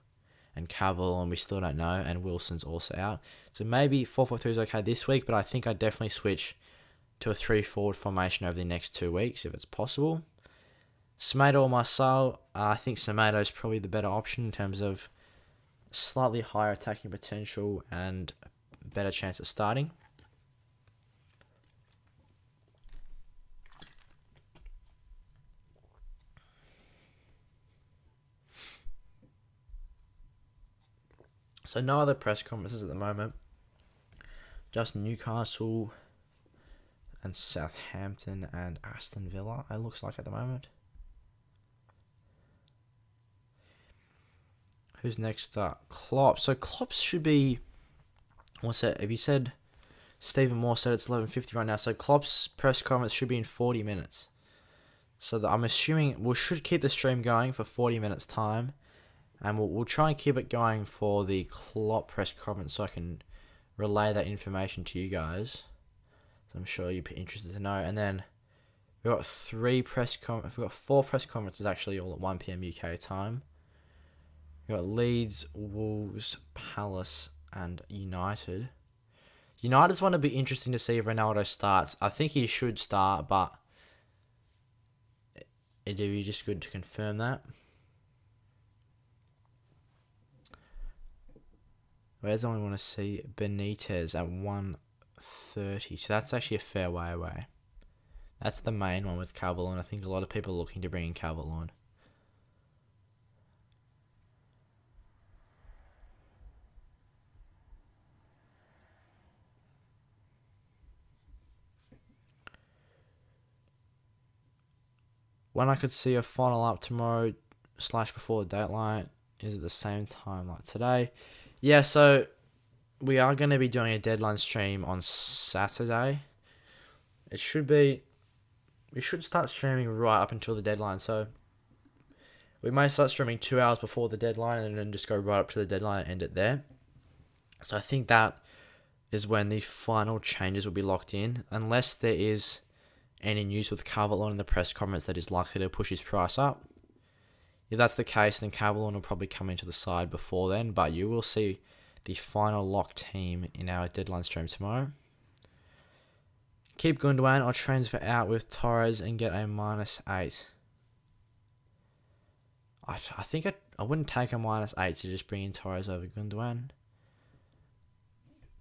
and Cavill, and we still don't know, and Wilson's also out. So maybe 4-4-2 is okay this week, but I think I'd definitely switch to a 3-forward formation over the next 2 weeks if it's possible. Semedo or Marcel, I think Semedo is probably the better option in terms of slightly higher attacking potential and better chance of starting. So no other press conferences at the moment. Just Newcastle and Southampton and Aston Villa, it looks like at the moment. Who's next up? Klopp. So Klopp should be. What's that? If you said Stephen Moore said it's 11:50 right now, so Klopp's press conference should be in 40 minutes. So I'm assuming we should keep the stream going for 40 minutes time, and we'll try and keep it going for the Klopp press conference so I can relay that information to you guys. So I'm sure you'd be interested to know. And then we've got we've got 4 press conferences actually all at 1 p.m. UK time. We've got Leeds, Wolves, Palace, and United. United's one to be interesting to see if Ronaldo starts. I think he should start, but it'd be just good to confirm that. Where's the one we want to see? Benitez at 1:30. So that's actually a fair way away. That's the main one with Calvert-Lewin. I think a lot of people are looking to bring in Calvert-Lewin. When I could see a final up tomorrow / before the deadline is at the same time like today. Yeah, so we are going to be doing a deadline stream on Saturday. We should start streaming right up until the deadline. So we may start streaming 2 hours before the deadline and then just go right up to the deadline and end it there. So I think that is when the final changes will be locked in, unless there is any news with Calvert-Lewin in the press conference that is likely to push his price up. If that's the case, then Calvert-Lewin will probably come into the side before then, but you will see the final lock team in our deadline stream tomorrow. Keep Gundogan or transfer out with Torres and get a -8. I think I wouldn't take a -8 to just bring in Torres over Gundogan.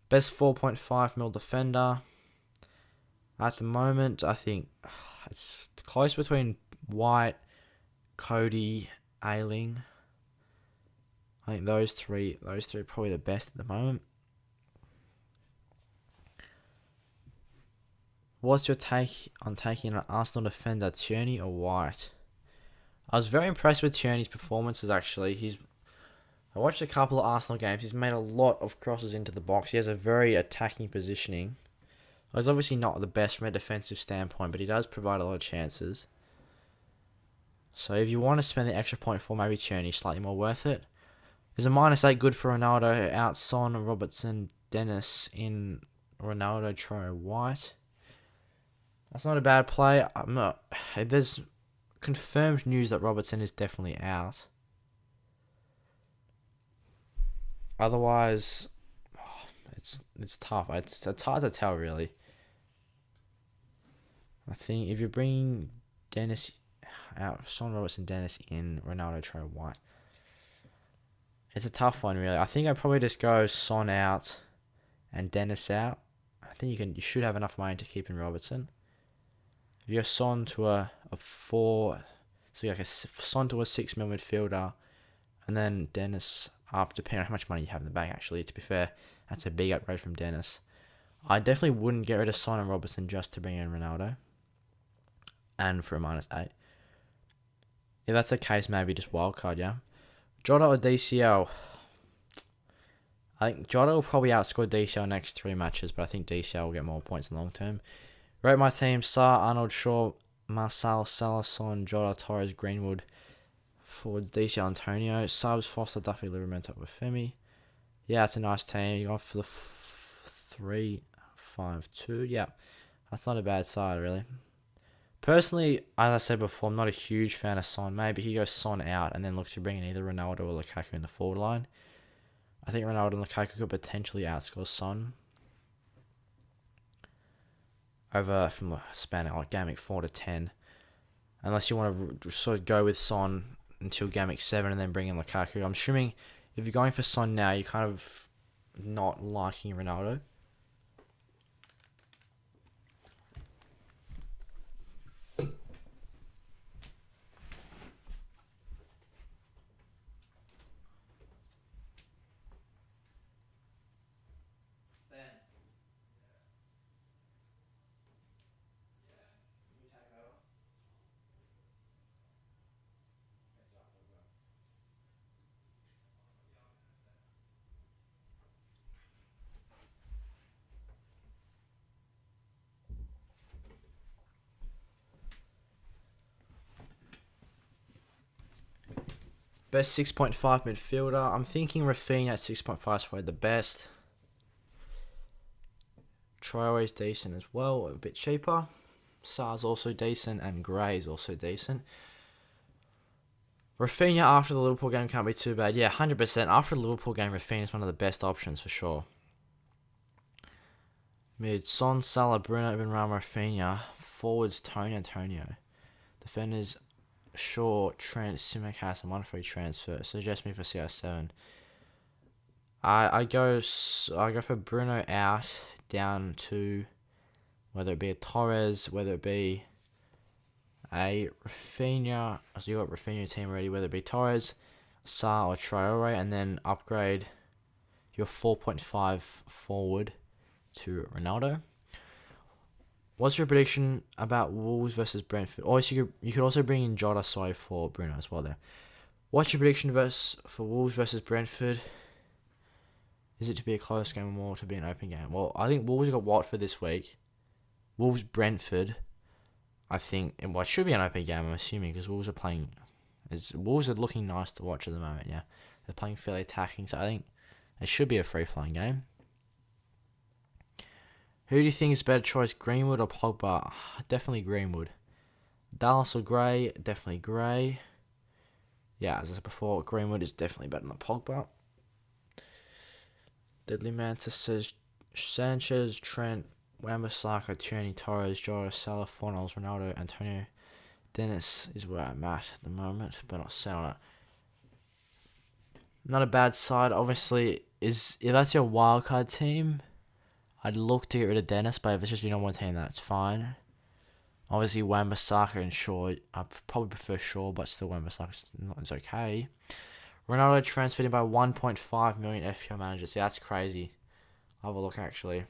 Best 4.5 mil defender. At the moment, I think it's close between White, Cody, Ayling. I think those three are probably the best at the moment. What's your take on taking an Arsenal defender, Tierney or White? I was very impressed with Tierney's performances actually. I watched a couple of Arsenal games. He's made a lot of crosses into the box. He has a very attacking positioning. He's obviously not the best from a defensive standpoint, but he does provide a lot of chances. So if you want to spend the extra point for maybe Tierney, slightly more worth it. Is a -8 good for Ronaldo? Out Son, Robertson, Dennis in Ronaldo, Troy, White. That's not a bad play. There's confirmed news that Robertson is definitely out. Otherwise, it's tough. It's hard to tell really. I think if you're bringing Dennis out, Sean Robertson, Dennis in, Ronaldo, Troy, White, it's a tough one really. I think I'd probably just go Son out and Dennis out. I think you should have enough money to keep in Robertson. If you go Son to a 4, so like a Son to a 6 mil midfielder, and then Dennis up, depending on how much money you have in the bank actually. To be fair, that's a big upgrade from Dennis. I definitely wouldn't get rid of Son and Robertson just to bring in Ronaldo. And for a -8. If that's the case, maybe just wildcard, yeah? Jota or DCL? I think Jota will probably outscore DCL next 3 matches, but I think DCL will get more points in the long term. Rate my team: Sarr, Arnold, Shaw, Marcel, Salison, Jota, Torres, Greenwood. For DCL, Antonio. Subs: Foster, Duffy, Livramento, Femi. Yeah, it's a nice team. You go for the 3-5-2. Yeah, that's not a bad side, really. Personally, as I said before, I'm not a huge fan of Son. Maybe he goes Son out and then looks to bring in either Ronaldo or Lukaku in the forward line. I think Ronaldo and Lukaku could potentially outscore Son over from a span of like game week 4 to 10. Unless you want to sort of go with Son until game week 7 and then bring in Lukaku. I'm assuming if you're going for Son now, you're kind of not liking Ronaldo. Best 6.5 midfielder. I'm thinking Rafinha at 6.5 is probably the best. Traore's decent as well, a bit cheaper. Sar's also decent, and Gray is also decent. Rafinha after the Liverpool game can't be too bad. Yeah, 100%. After the Liverpool game, Rafinha is one of the best options for sure. Mid, Son, Salah, Bruno, Benrahma, Rafinha. Forwards, Tony, Antonio. Defenders, Shaw, Trent, Simicast, and 1 free transfer. Suggest me for CR7. I go for Bruno out, down to whether it be a Torres, whether it be a Rafinha. So you got Rafinha team already, whether it be Torres, Sarr, or Traore, and then upgrade your 4.5 forward to Ronaldo. What's your prediction about Wolves versus Brentford? Or you could also bring in Jota, for Bruno as well there. What's your prediction for Wolves versus Brentford? Is it to be a close game or more to be an open game? Well, I think Wolves got Watford this week. Wolves Brentford, I think it should be an open game. I'm assuming because Wolves are looking nice to watch at the moment. Yeah, they're playing fairly attacking, so I think it should be a free flowing game. Who do you think is a better choice, Greenwood or Pogba? Definitely Greenwood. Dallas or Gray? Definitely Gray. Yeah, as I said before, Greenwood is definitely better than Pogba. Deadly Mantis says Sanchez, Trent, Wan-Bissaka, Tierney, Torres, Jota, Salah, Fornals, Ronaldo, Antonio. Dennis is where I'm at the moment, but not selling it. Not a bad side. Obviously, if that's your wildcard team, I'd look to get rid of Dennis, but if it's just your normal team, that's fine. Obviously, Wan-Bissaka and Shaw, I probably prefer Shaw, but still Wan-Bissaka is okay. Ronaldo transferred in by 1.5 million FPL managers. Yeah, that's crazy. I'll have a look, actually.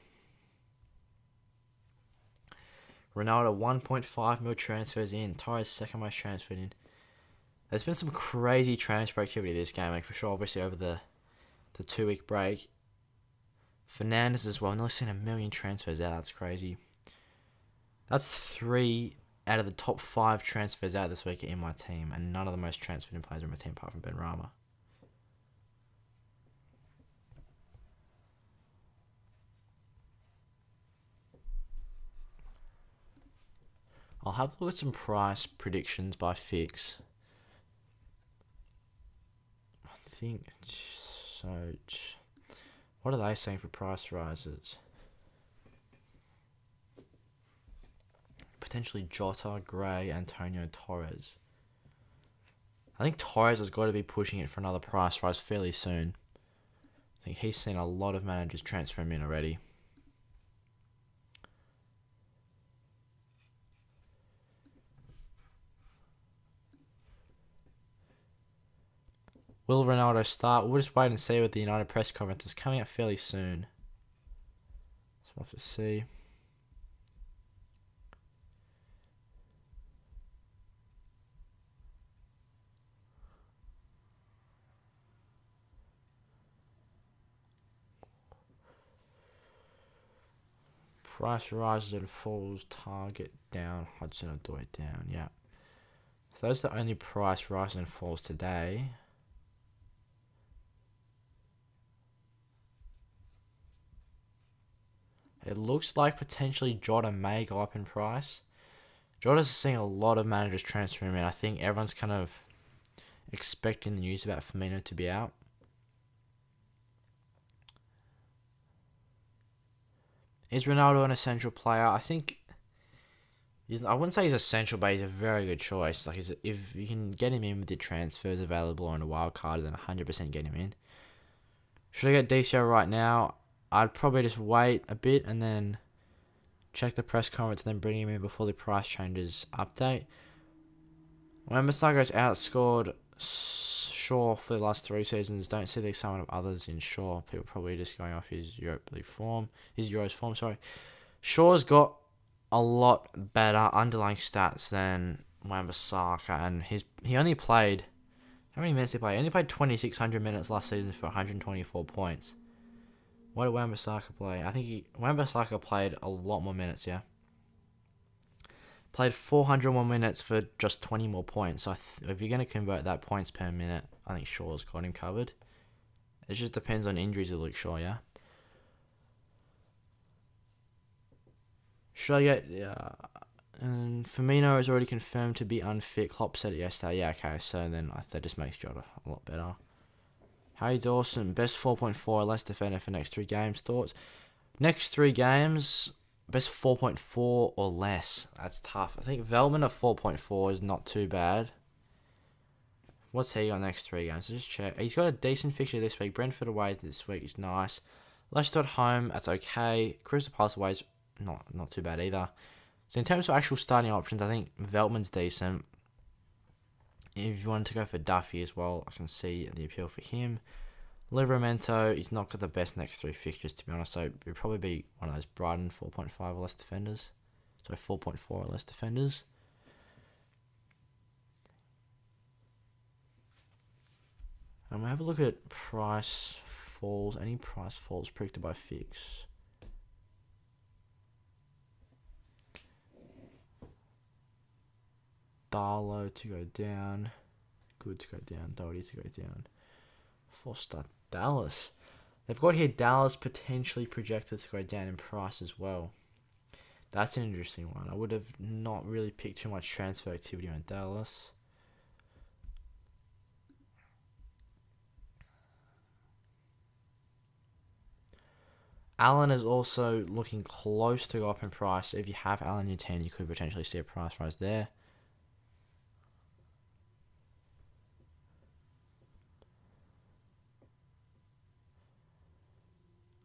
Ronaldo, 1.5 mil transfers in. Torres, second most transferred in. There's been some crazy transfer activity this game, like for sure, obviously, over the 2-week break. Fernandes as well. Nearly seen 1 million transfers out. That's crazy. That's 3 out of the top 5 transfers out this week in my team, and none of the most transferred in players in my team apart from Benrahma. I'll have a look at some price predictions by Fix. I think so. What are they saying for price rises? Potentially Jota, Gray, Antonio, Torres. I think Torres has got to be pushing it for another price rise fairly soon. I think he's seen a lot of managers transfer him in already. Will Ronaldo start? We'll just wait and see with the United press conference. It's coming up fairly soon. So we'll have to see. Price rises and falls. Target down. Hudson Odoi down. Yeah. So those are the only price rises and falls today. It looks like potentially Jota may go up in price. Jota's seeing a lot of managers transfer him in. I think everyone's kind of expecting the news about Firmino to be out. Is Ronaldo an essential player? I think I wouldn't say he's essential, but he's a very good choice. Like, if you can get him in with the transfers available on a wild card, then 100% get him in. Should I get DCO right now? I'd probably just wait a bit and then check the press conference and then bring him in before the price changes update. When Wan-Bissaka's outscored Shaw for the last 3 seasons, don't see the excitement of others in Shaw. People probably just going off his Euros form. Shaw's got a lot better underlying stats than Wan-Bissaka, and he only played, how many minutes did he play? He only played 2,600 minutes last season for 124 points. What did Wan-Bissaka play? I think Wan-Bissaka played a lot more minutes, yeah. Played 400 more minutes for just 20 more points. So if you're going to convert that points per minute, I think Shaw's got him covered. It just depends on injuries of Luke Shaw, yeah? Should I get... and Firmino is already confirmed to be unfit. Klopp said it yesterday. Yeah, okay, so then that just makes Jota a lot better. Harry Dawson, best 4.4 or less defender for next 3 games. Thoughts? Next 3 games, best 4.4 or less. That's tough. I think Veltman at 4.4 is not too bad. What's he got next 3 games? So just check. He's got a decent fixture this week. Brentford away this week is nice. Leicester at home, that's okay. Crystal Palace away is not too bad either. So in terms of actual starting options, I think Veltman's decent. If you wanted to go for Duffy as well, I can see the appeal for him. Livramento, he's not got the best next 3 fixtures, to be honest, so it'd probably be one of those Brighton 4.5 or less defenders. So 4.4 or less defenders. And we'll have a look at price falls. Any price falls predicted by fix. Darlow to go down. Good to go down. Doherty to go down. 4-star Dallas. They've got here Dallas potentially projected to go down in price as well. That's an interesting one. I would have not really picked too much transfer activity on Dallas. Allen is also looking close to go up in price. If you have Allen in your team, you could potentially see a price rise there.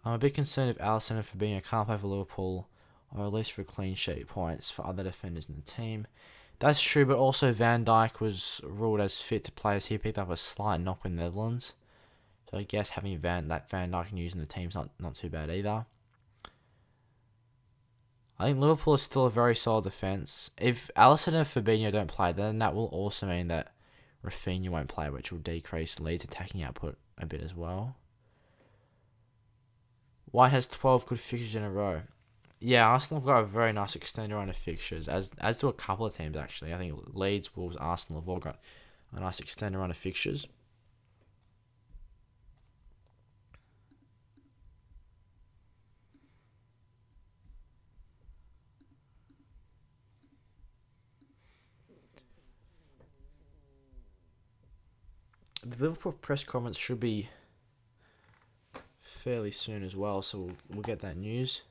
I'm a bit concerned if Alisson and Fabinho can't play for Liverpool, or at least for clean sheet points for other defenders in the team. That's true, but also Van Dijk was ruled as fit to play as he picked up a slight knock in the Netherlands. So I guess having Van Dijk news in the team's not too bad either. I think Liverpool is still a very solid defence. If Alisson and Fabinho don't play, then that will also mean that Rafinha won't play, which will decrease Leeds' attacking output a bit as well. White has 12 good fixtures in a row. Yeah, Arsenal have got a very nice extended run of fixtures, as do a couple of teams actually. I think Leeds, Wolves, Arsenal have all got a nice extended run of fixtures. The Liverpool press conference should be fairly soon as well, so we'll get that news.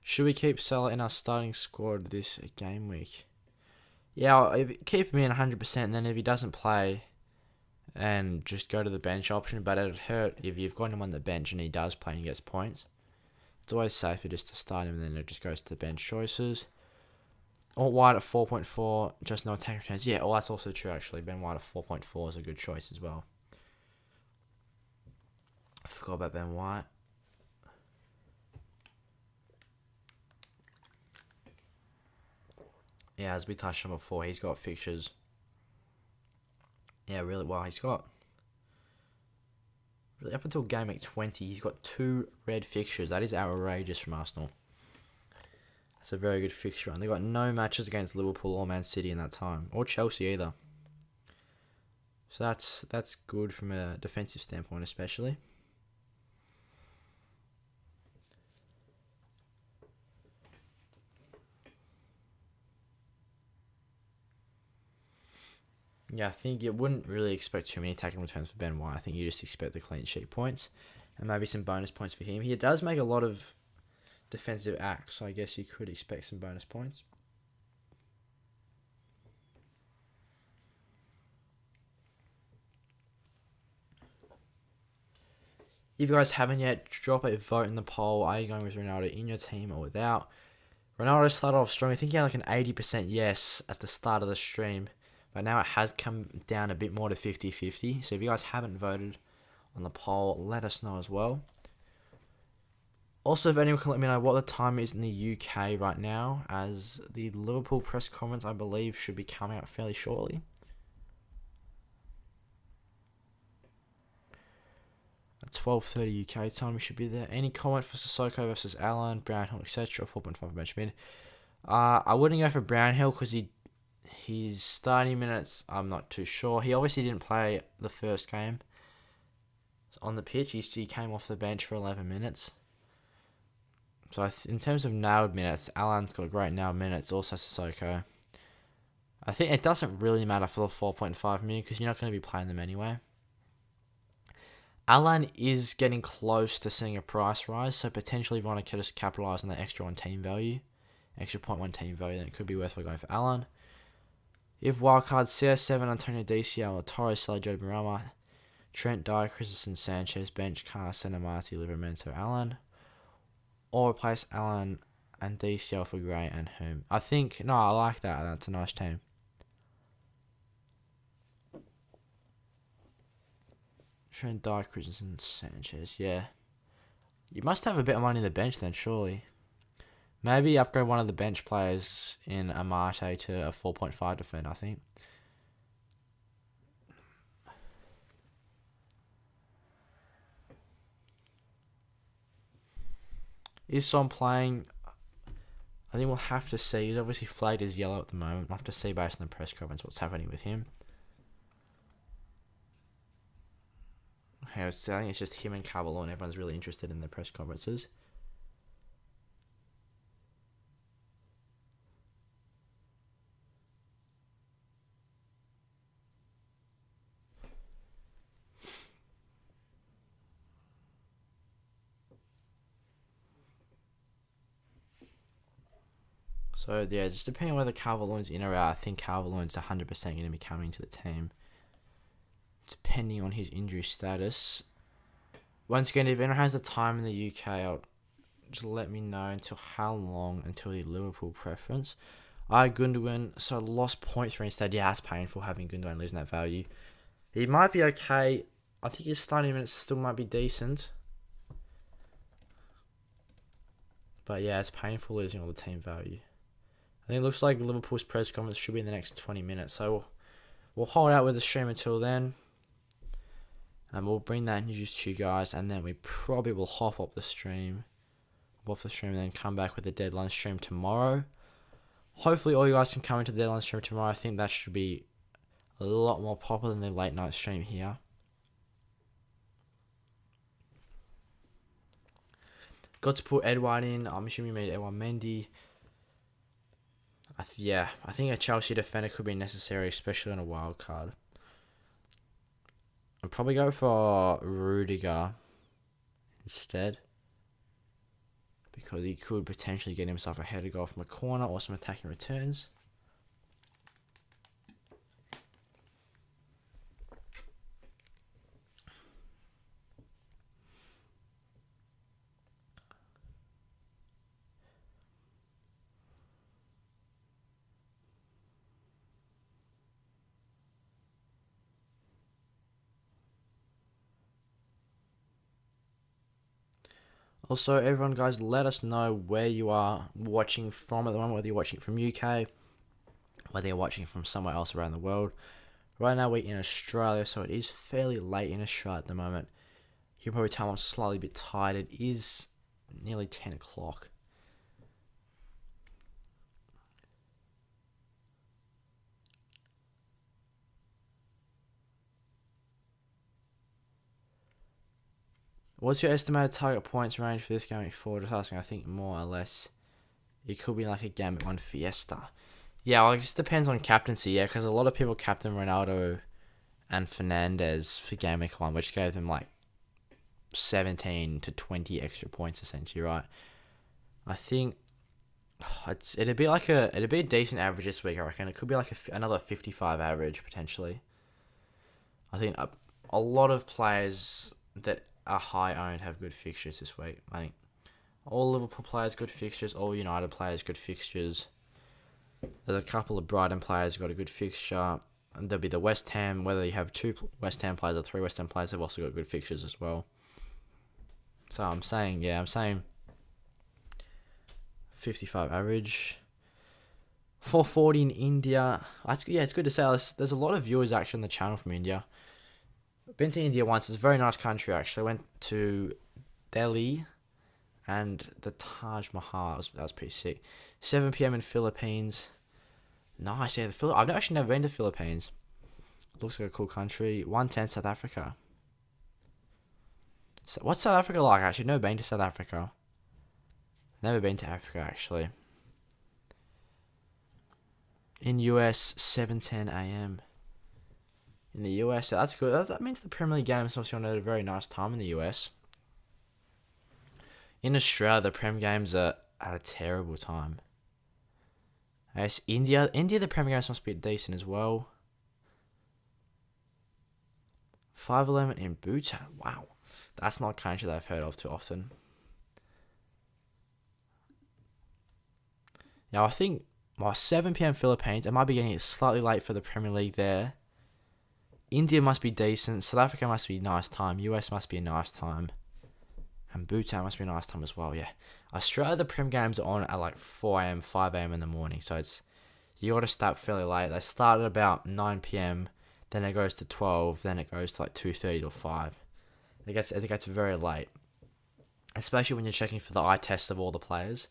Should we keep Salah in our starting squad this game week? Yeah, keep him in 100%, and then if he doesn't play, and just go to the bench option, but it'd hurt if you've got him on the bench and he does play and he gets points. It's always safer just to start him and then it just goes to the bench choices. Or White at 4.4, just no attack returns. Yeah, well, that's also true, actually. Ben White at 4.4 is a good choice as well. I forgot about Ben White. Yeah, as we touched on before, he's got fixtures. Yeah, really well. He's got... Really, up until game week 20, he's got 2 red fixtures. That is outrageous from Arsenal. That's a very good fixture run. They got no matches against Liverpool or Man City in that time, or Chelsea either. So that's good from a defensive standpoint, especially. Yeah, I think you wouldn't really expect too many attacking returns for Ben White. I think you just expect the clean sheet points and maybe some bonus points for him. He does make a lot of defensive acts, so I guess you could expect some bonus points. If you guys haven't yet, drop a vote in the poll. Are you going with Ronaldo in your team or without? Ronaldo started off strong. I think he had like an 80% yes at the start of the stream, but now it has come down a bit more to 50-50. So if you guys haven't voted on the poll, let us know as well. Also, if anyone can let me know what the time is in the UK right now, as the Liverpool press conference, I believe, should be coming out fairly shortly. At 12:30 UK time, we should be there. Any comment for Sissoko versus Allen, Brownhill, etc.? 4.5 bench mid. I wouldn't go for Brownhill because he His starting minutes, I'm not too sure. He obviously didn't play the first game on the pitch. He came off the bench for 11 minutes. So in terms of nailed minutes, Alan's got great nailed minutes. Also Sissoko. I think it doesn't really matter for the 4.5 million because you're not going to be playing them anyway. Alan is getting close to seeing a price rise, so potentially if you want to just capitalise on that extra 1 team value, extra 0.1 team value, then it could be worthwhile going for Alan. If wildcard CS7, Antonio DCL, Torres, Sergio Barama, Trent Dyer, Christensen, Sanchez, bench, Carson, Amati, Livramento, Alan. Or replace Alan and DCL for Gray and Whom. I like that. That's a nice team. Trent Dyer, Christensen, Sanchez, yeah. You must have a bit of money in the bench then, surely. Maybe upgrade one of the bench players in Amate to a 4.5 defender, I think. Is Son playing? I think we'll have to see. He's obviously flagged as yellow at the moment. We'll have to see based on the press conference what's happening with him. Okay, I think it's just him and Carvalho, and everyone's really interested in the press conferences. So yeah, just depending on whether Carvalho's in or out, I think Carvalho's 100% going to be coming to the team. Depending on his injury status. Once again, if anyone has the time in the UK, just let me know until how long until the Liverpool preference. Gundogan, so lost 0.3 instead. Yeah, it's painful having Gundogan losing that value. He might be okay. I think his starting minutes still might be decent. But yeah, it's painful losing all the team value. I think it looks like Liverpool's press conference should be in the next 20 minutes. So we'll hold out with the stream until then. And we'll bring that news to you guys. And then we probably will hop off the stream. And then come back with the deadline stream tomorrow. Hopefully all you guys can come into the deadline stream tomorrow. I think that should be a lot more popular than the late night stream here. Got to put Edouard in. I'm assuming you made Edouard Mendy. I think a Chelsea defender could be necessary, especially on a wild card. I'd probably go for Rudiger instead, because he could potentially get himself a header goal from a corner or some attacking returns. Also, everyone, guys, let us know where you are watching from at the moment, whether you're watching from UK, whether you're watching from somewhere else around the world. Right now, we're in Australia, so it is fairly late in Australia at the moment. You can probably tell I'm slightly a bit tired. It is nearly 10 o'clock. What's your estimated target points range for this GW4? Just asking, I think more or less. It could be like a GW1 Fiesta. Yeah, well, it just depends on captaincy, yeah, because a lot of people captain Ronaldo and Fernandez for GW1, which gave them like 17 to 20 extra points essentially, right? I think it'd be a decent average this week, I reckon. It could be like another 55 average potentially. I think a lot of players that are high owned have good fixtures this week. I think all Liverpool players good fixtures, all United players good fixtures. There's a couple of Brighton players who got a good fixture. And there'll be the West Ham, whether you have 2 West Ham players or 3 West Ham players, they've also got good fixtures as well. So I'm saying 55 average. 440 in India. It's good to say. There's a lot of viewers actually on the channel from India. I've been to India once. It's a very nice country actually. I went to Delhi and the Taj Mahal. That was pretty sick. 7 PM in Philippines. Nice, yeah. I've actually never been to Philippines. Looks like a cool country. 110 South Africa. So, what's South Africa like? Actually, never been to South Africa. Never been to Africa actually. In US, 7:10 a.m. In the US, that's good. That means the Premier League games must be on at a very nice time in the US. In Australia, the Prem games are at a terrible time. Yes, India, the Prem games must be decent as well. 5:11 in Bhutan. Wow, that's not a country that I've heard of too often. Now I think 7 p.m. Philippines. I might be getting it slightly late for the Premier League there. India must be decent. South Africa must be a nice time. US must be a nice time. And Bhutan must be a nice time as well, yeah. Australia, the Prem games are on at like 4 a.m., 5 a.m. in the morning. So you got to start fairly late. They start at about 9 p.m., then it goes to 12, then it goes to like 2:30 to 5. It gets very late. Especially when you're checking for the eye test of all the players.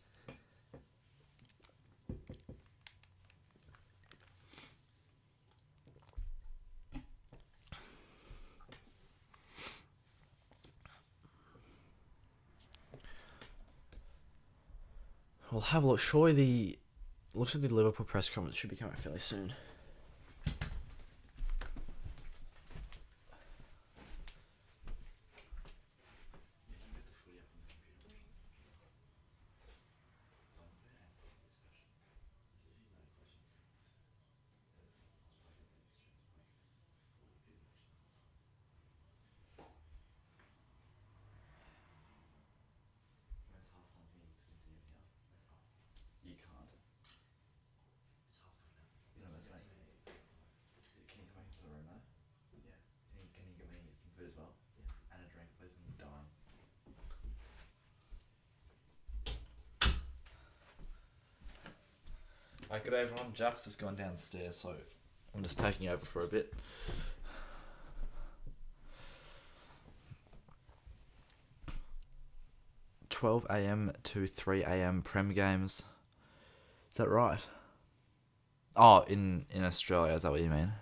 We'll have a look. Surely looks like the Liverpool press conference should be coming fairly soon. You can't. You know what I'm saying? Can you come back into the room now? Yeah. Can you get me some food as well? Yeah. And a drink, please. I'm dying. Alright, good day everyone. Jack's just gone downstairs, so I'm just taking over for a bit. $12 a.m. to 3 a.m. Prem games. Is that right? Oh, in Australia, is that what you mean?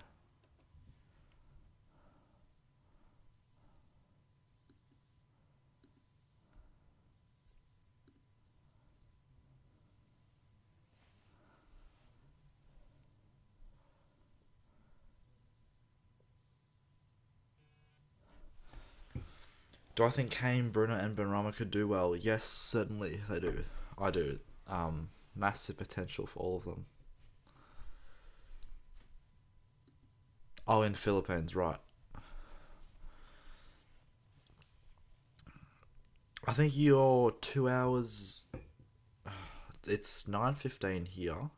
Do I think Kane, Bruno, and Benrahma could do well? Yes, certainly they do. I do. Massive potential for all of them. Oh, in Philippines, right. I think you're 2 hours. It's 9:15 here.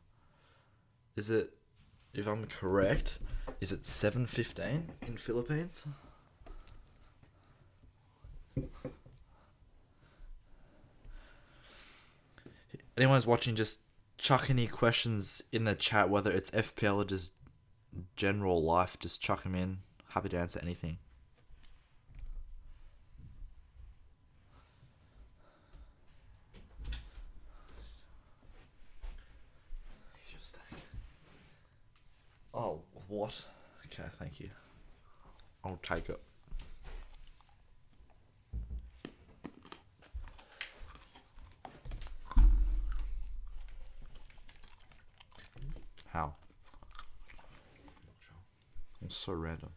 Is it? If I'm correct, is it 7:15 in Philippines? Anyone's watching, just chuck any questions in the chat, whether it's FPL or just general life. Just chuck them in. Happy to answer anything. Oh, what? Okay, thank you. I'll take it. How? It's so random.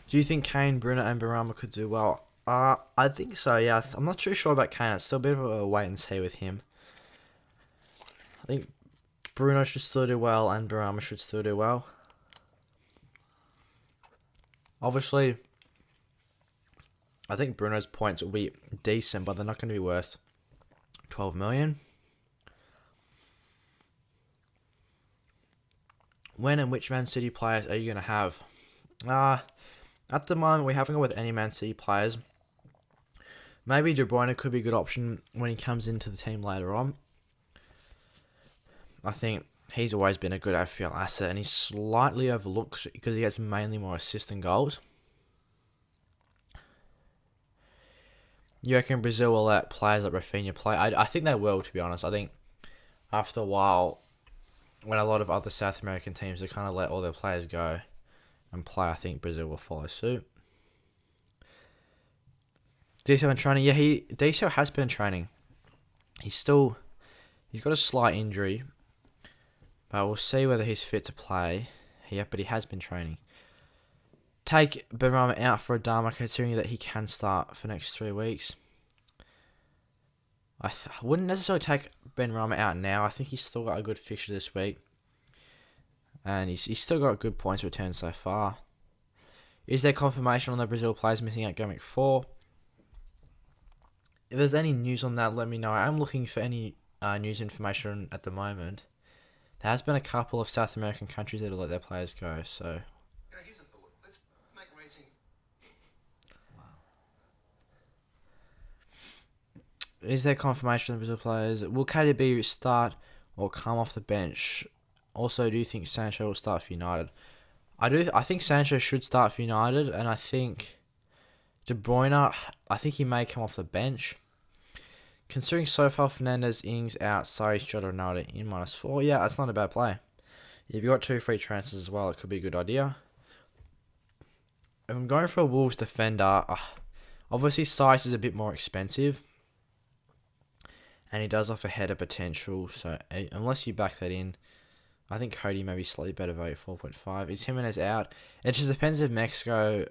Do you think Kane, Bruno, and Benrahma could do well? I think so. Yeah, I'm not too sure about Kane. It's still a bit of a wait and see with him. I think Bruno should still do well, and Benrahma should still do well. Obviously, I think Bruno's points will be decent, but they're not going to be worth 12 million. When and which Man City players are you going to have? At the moment, we haven't gone with any Man City players. Maybe De Bruyne could be a good option when he comes into the team later on. I think he's always been a good FPL asset, and he's slightly overlooked because he gets mainly more assists than goals. You reckon Brazil will let players like Rafinha play? I think they will, to be honest. I think after a while, when a lot of other South American teams are kind of let all their players go and play, I think Brazil will follow suit. DCL in training, yeah, DCL has been in training. He's got a slight injury, but we'll see whether he's fit to play. Yeah, but he has been training. Take Benrahma out for Adama, considering that he can start for next 3 weeks. I wouldn't necessarily take Benrahma out now. I think he's still got a good fixture this week, and he's still got good points returned so far. Is there confirmation on the Brazil players missing out GW4? If there's any news on that, let me know. I'm looking for any news information at the moment. There has been a couple of South American countries that have let their players go, so... Yeah, here's a thought. Let's make racing... Is there confirmation on the Brazil players? Will KDB start or come off the bench? Also, do you think Sancho will start for United? I think Sancho should start for United, and I think De Bruyne, I think he may come off the bench. Considering so far Fernandes, Ings out, Sarri, Jota, Ronaldo in -4, yeah, that's not a bad play. If you've got 2 free transfers as well, it could be a good idea. If I'm going for a Wolves defender, obviously Size is a bit more expensive, and he does offer header potential, so unless you back that in, I think Cody may be slightly better value at 4.5. Is Jimenez out? It just depends if Mexico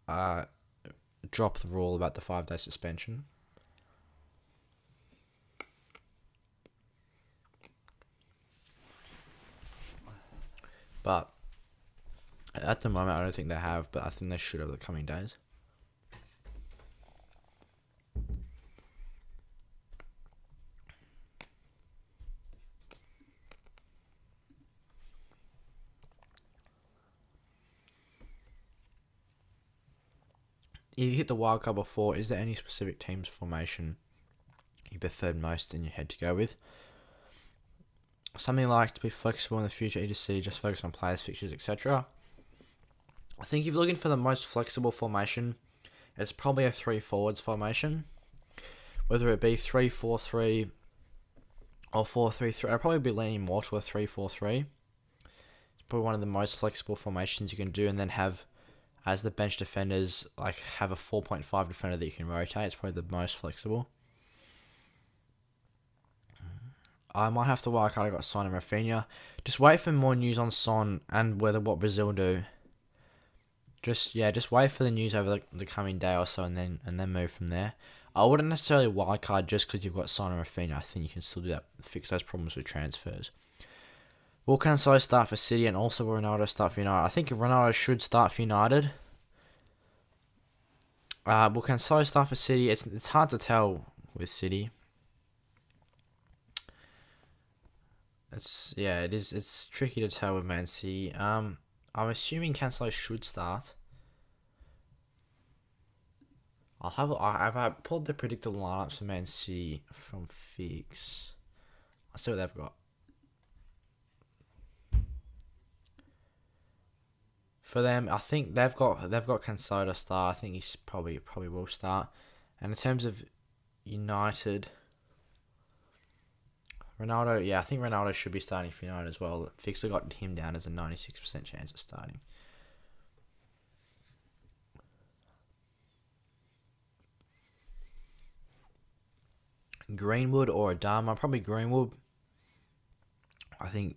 drop the rule about the 5-day suspension. But at the moment, I don't think they have, but I think they should over the coming days. If you hit the wildcard before, is there any specific team's formation you preferred most in your head to go with? Something like to be flexible in the future, etc. Just focus on players, fixtures, etc. I think if you're looking for the most flexible formation, it's probably a 3 forwards formation. Whether it be 3-4-3 or 4-3-3, I'd probably be leaning more to a 3-4-3. It's probably one of the most flexible formations you can do, and then have as the bench defenders, like have a 4.5 defender that you can rotate. It's probably the most flexible. I might have to wildcard. I got Son and Rafinha. Just wait for more news on Son and what Brazil do. Just wait for the news over the coming day or so, and then move from there. I wouldn't necessarily wildcard just because you've got Son and Rafinha. I think you can still do that, fix those problems with transfers. Will Cancelo start for City, and also will Ronaldo start for United? I think Ronaldo should start for United. Will Cancelo start for City? It's hard to tell with City. It's tricky to tell with Man City. I'm assuming Cancelo should start. I've pulled the predicted lineups for Man City from Fix. I'll see what they've got. For them, I think they've got Cancelo to start. I think he's probably will start. And in terms of United, Ronaldo, I think Ronaldo should be starting for United as well. Fixer got him down as a 96% chance of starting. Greenwood or Adama? Probably Greenwood. I think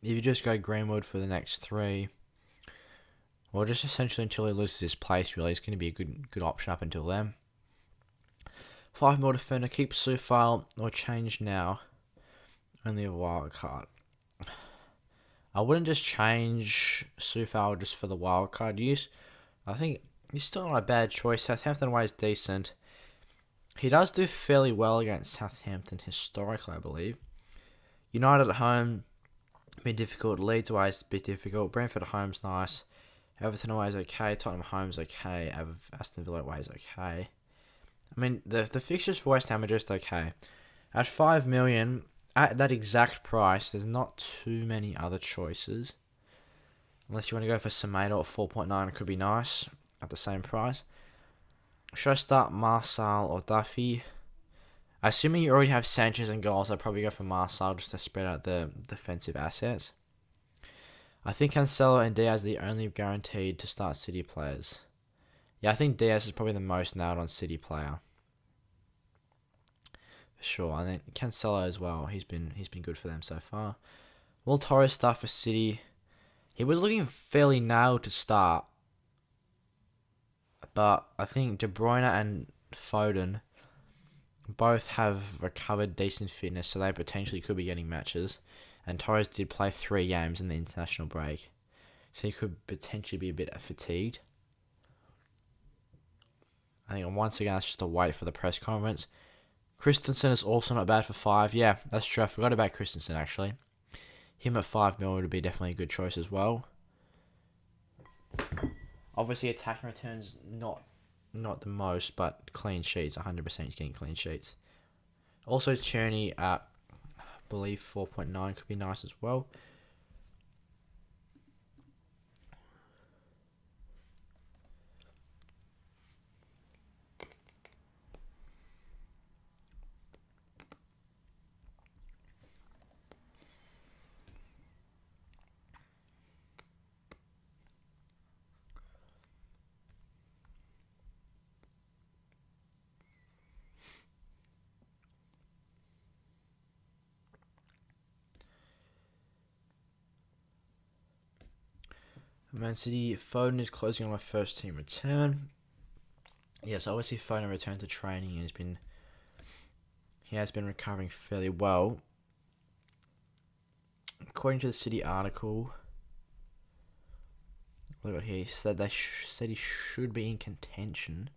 if you just go Greenwood for the next 3, well, just essentially until he loses his place, really, it's going to be a good option up until then. 5 more defender, keep Sufile or change now. Only a wild card. I wouldn't just change Sufal just for the wild card use. I think he's still not a bad choice. Southampton away is decent. He does do fairly well against Southampton historically, I believe. United at home, a bit difficult. Leeds away is a bit difficult. Brentford at home's nice. Everton away is okay. Tottenham home's okay. Aston Villa away is okay. I mean, the fixtures for West Ham are just okay. At 5 million, at that exact price, there's not too many other choices. Unless you want to go for Semedo at 4.9, it could be nice at the same price. Should I start Marçal or Duffy? Assuming you already have Sanchez and goals, I'd probably go for Marçal just to spread out the defensive assets. I think Cancelo and Diaz are the only guaranteed to start City players. Yeah, I think Diaz is probably the most nailed on City player. For sure. I think Cancelo as well. He's been good for them so far. Will Torres start for City? He was looking fairly nailed to start. But I think De Bruyne and Foden both have recovered decent fitness, so they potentially could be getting matches. And Torres did play 3 games in the international break, so he could potentially be a bit fatigued. I think once again, that's just a wait for the press conference. Christensen is also not bad for 5. Yeah, that's true. I forgot about Christensen, actually. Him at 5 mil would be definitely a good choice as well. Obviously, attacking returns not the most, but clean sheets, 100% he's getting clean sheets. Also, Tierney at, I believe, 4.9 could be nice as well. Man City, Foden is closing on my first team return. Yes, obviously Foden returned to training and he has been recovering fairly well. According to the City article, look at here, he said they said he should be in contention.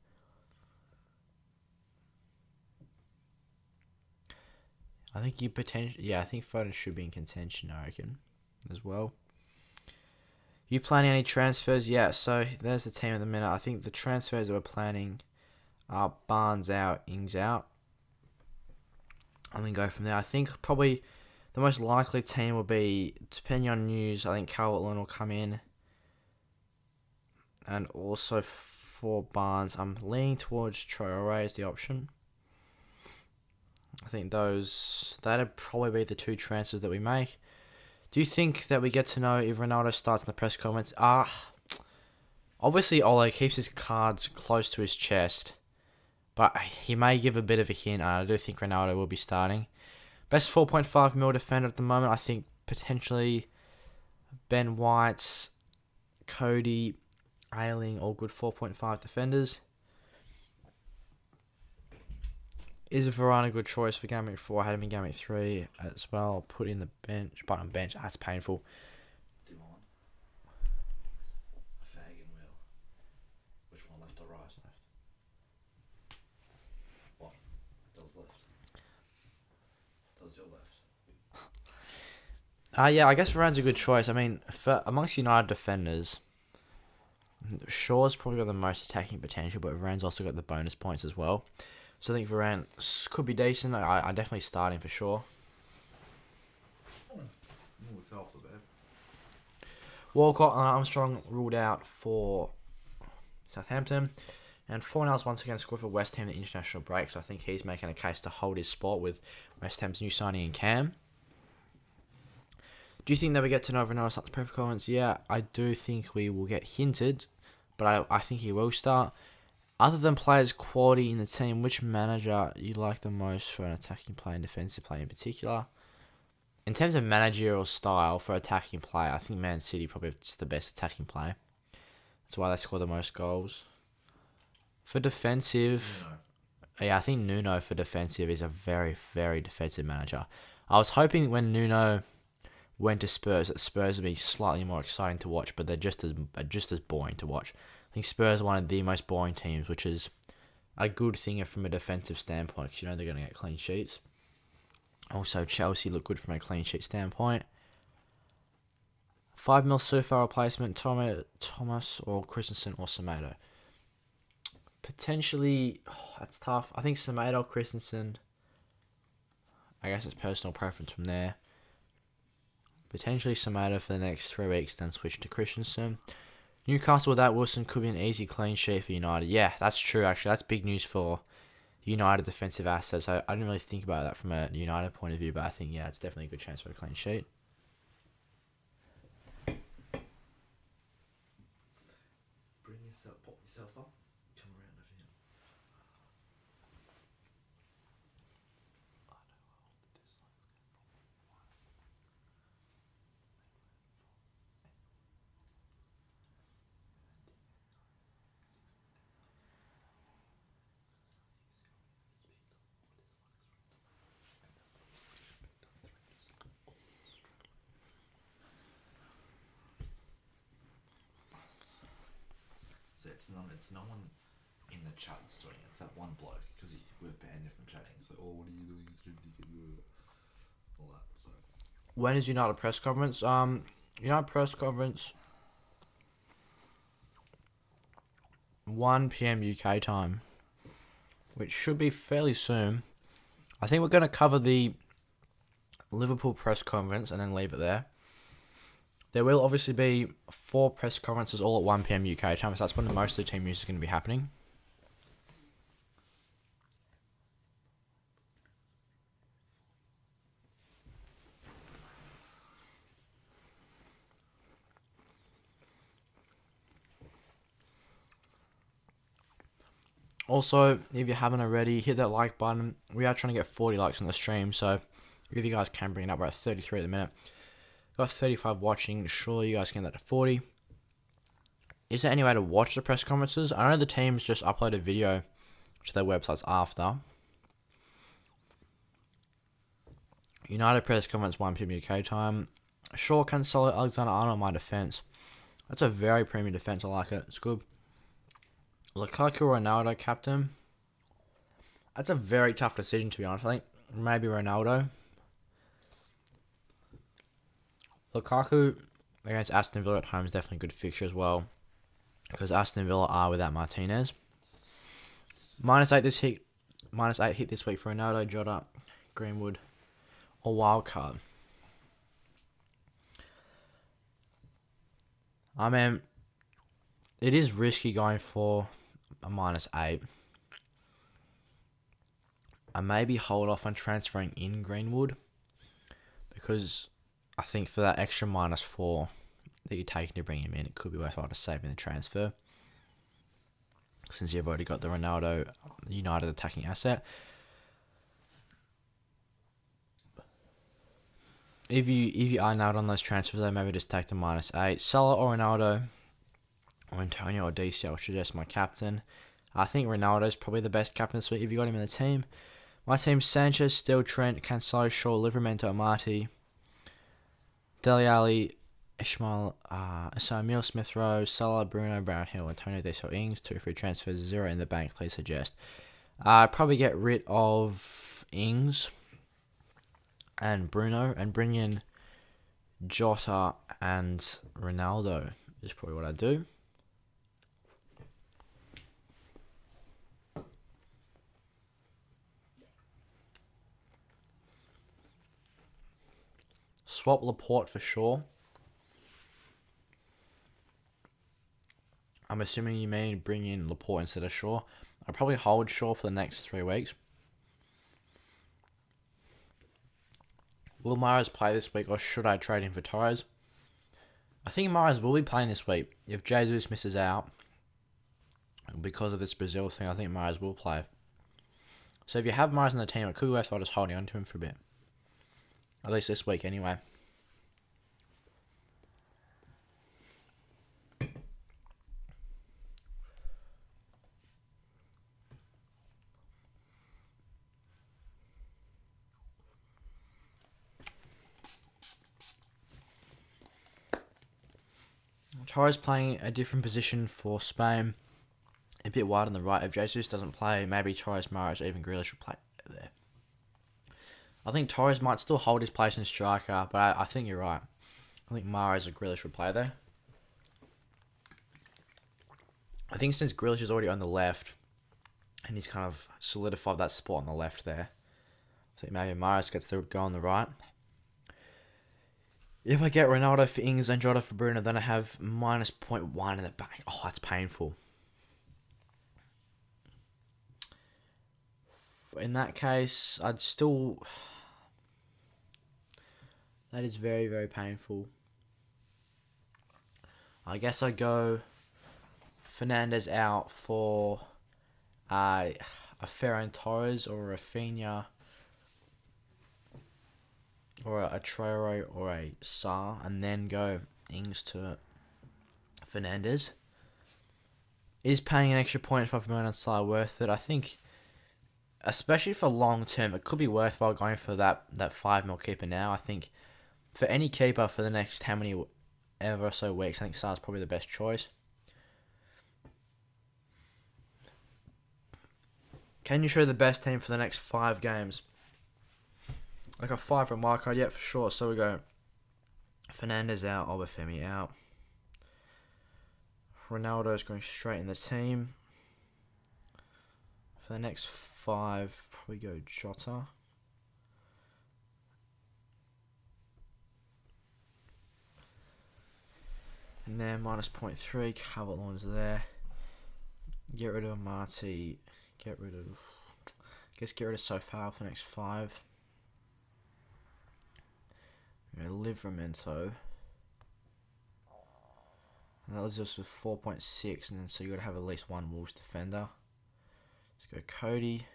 I think I think Foden should be in contention, I reckon, as well. You planning any transfers? Yeah, so there's the team at the minute. I think the transfers that we're planning are Barnes out, Ings out. And then go from there. I think probably the most likely team will be, depending on news, I think Calvert-Lewin will come in. And also for Barnes, I'm leaning towards Traore as the option. I think that'd probably be the 2 transfers that we make. Do you think that we get to know if Ronaldo starts in the press comments? Obviously Ole keeps his cards close to his chest, but he may give a bit of a hint. I do think Ronaldo will be starting. Best 4.5 mil defender at the moment, I think potentially Ben White, Cody, Ayling, all good 4.5 defenders. Is Varane a good choice for Game Week 4? I had him in Game Week 3 as well. Put in the bench, button bench. That's painful. Do you want a fag and wheel? Which one, left or right? Left. What? Does left? Does your left? Yeah, I guess Varane's a good choice. I mean, amongst United defenders, Shaw's probably got the most attacking potential, but Varane's also got the bonus points as well. So I think Varane could be decent. I definitely start him for sure. Walcott and Armstrong ruled out for Southampton. And Fornals once again scored for West Ham in the international break. So I think he's making a case to hold his spot with West Ham's new signing in Cam. Do you think that we get to know Ronaldo starts press comments? Yeah, I do think we will get hinted. But I think he will start. Other than players' quality in the team, which manager you like the most for an attacking player and defensive player in particular? In terms of managerial style for attacking player, I think Man City probably just the best attacking player. That's why they score the most goals. For defensive, yeah, I think Nuno for defensive is a very, very defensive manager. I was hoping when Nuno went to Spurs, that Spurs would be slightly more exciting to watch, but they're just as boring to watch. I think Spurs are one of the most boring teams, which is a good thing from a defensive standpoint, because you know they're going to get clean sheets. Also, Chelsea look good from a clean sheet standpoint. 5 mil so far replacement, Thomas or Christensen or Semedo. Potentially, that's tough. I think Semedo, Christensen. I guess it's personal preference from there. Potentially Semedo for the next 3 weeks, then switch to Christensen. Newcastle without Wilson could be an easy clean sheet for United. Yeah, that's true, actually. That's big news for United defensive assets. I didn't really think about that from a United point of view, but I think, yeah, it's definitely a good chance for a clean sheet. Pop yourself up, come around over here. So it's no one in the chat that's doing it. It's that one bloke because we've banned him from chatting. It's like, oh, what are you doing? It's ridiculous. All that. So When is United press conference? United press conference 1 p.m. UK time, which should be fairly soon. I think we're going to cover the Liverpool press conference and then leave it there. There will obviously be 4 press conferences all at 1 p.m. UK time, so that's when most of the team news is going to be happening. Also, if you haven't already, hit that like button. We are trying to get 40 likes on the stream, so if you guys can bring it up, we're at 33 at the minute. Got 35 watching, surely you guys can get that to 40. Is there any way to watch the press conferences? I know the teams just upload a video to their websites after. United press conference 1 p.m. UK time. Shaw, Cancelo, Alexander-Arnold, my defence. That's a very premium defence, I like it. It's good. Lukaku, Ronaldo, captain. That's a very tough decision, to be honest. I think maybe Ronaldo. Lukaku against Aston Villa at home is definitely a good fixture as well, because Aston Villa are without Martinez. -8 this hit. -8 hit this week for Ronaldo, Jota, Greenwood, or wildcard. I mean, it is risky going for a -8. I maybe hold off on transferring in Greenwood, because I think for that extra -4 that you're taking to bring him in, it could be worthwhile to save in the transfer, since you've already got the Ronaldo United attacking asset. If you are nailed on those transfers, though, maybe just take the -8. Salah or Ronaldo, or Antonio or DC, I would suggest my captain. I think Ronaldo's probably the best captain this week if you got him in the team. My team's Sanchez, Steele, Trent, Cancelo, Shaw, Livramento, Amati, Dele Alli, Ishmael, Emile Smith Rowe, Salah, Bruno, Brownhill, Antonio DC, Ings. 2 free transfers, 0 in the bank, please suggest. I'd probably get rid of Ings and Bruno and bring in Jota and Ronaldo is probably what I'd do. Swap Laporte for Shaw. I'm assuming you mean bring in Laporte instead of Shaw. I'll probably hold Shaw for the next 3 weeks. Will Mahrez play this week, or should I trade him for Torres? I think Mahrez will be playing this week. If Jesus misses out because of this Brazil thing, I think Mahrez will play. So if you have Mahrez in the team, it could be worthwhile just holding on to him for a bit. At least this week, anyway. Torres playing a different position for Spain, a bit wide on the right. If Jesus doesn't play, maybe Torres, Mahrez, or even Grealish will play there. I think Torres might still hold his place in striker, but I think you're right. I think Mahrez or Grealish will play there. I think since Grealish is already on the left, And he's kind of solidified that spot on the left there. I think maybe Maris gets the go on the right. If I get Ronaldo for Ings and Jota for Bruno, then I have minus 0.1 in the back. Oh, that's painful. In that case, I'd still... That is very, very painful. I guess I'd go Fernandes out for a Ferran Torres or a Rafinha or a Traore or a Sarr, and then go Ings to Fernandes. Is paying an extra 0.5 million on Sarr worth it? I think, especially for long term, it could be worthwhile going for that 5 mil keeper now. I think for any keeper for the next how many ever or so weeks, I think Sarr's probably the best choice. Can you show the best team for the next 5 games? Like a 5 from wildcard, yeah, for sure. So we go Fernandes out, Obafemi out. Ronaldo's going straight in the team. For the next 5, probably go Jota. And then minus 0.3, Calvert-Lewin's there. Get rid of Marty. Get rid of Sofal for the next 5. Livramento. And that leaves us with 4.6, and then so you got to have at least one Wolves defender. Let's go Cody.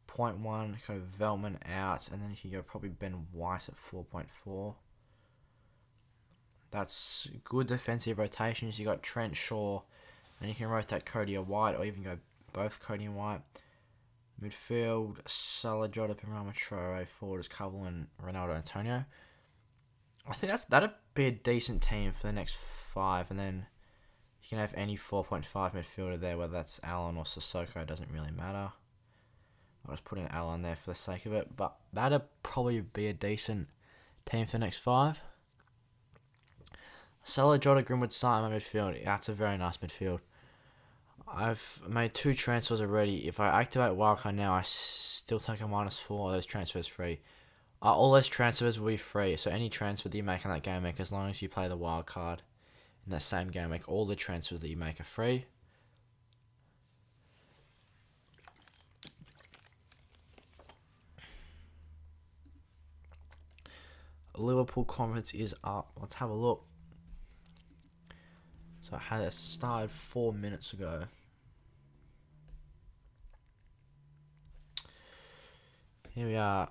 0.1, go Veltman out, and then you can go probably Ben White at 4.4. That's good defensive rotations. You got Trent Shaw, and you can rotate Cody or White, or even go both Cody and White. Midfield, Salah, Jota, Pirama, Traore. Forward is Cavell and Ronaldo Antonio. I think that'd be a decent team for the next 5, and then you can have any 4.5 midfielder there, whether that's Allen or Sissoko, it doesn't really matter. I'll just put in Allen there for the sake of it, but that'd probably be a decent team for the next 5. Salah, Jota, Greenwood, Sarr in my midfield. That's a very nice midfield. I've made 2 transfers already. If I activate wildcard now, I still take a -4. Those transfers free. All those transfers will be free. So any transfer that you make in that game week, as long as you play the wildcard in that same game week, all the transfers that you make are free. Liverpool conference is up. Let's have a look. So I had it started 4 minutes ago. Here we are.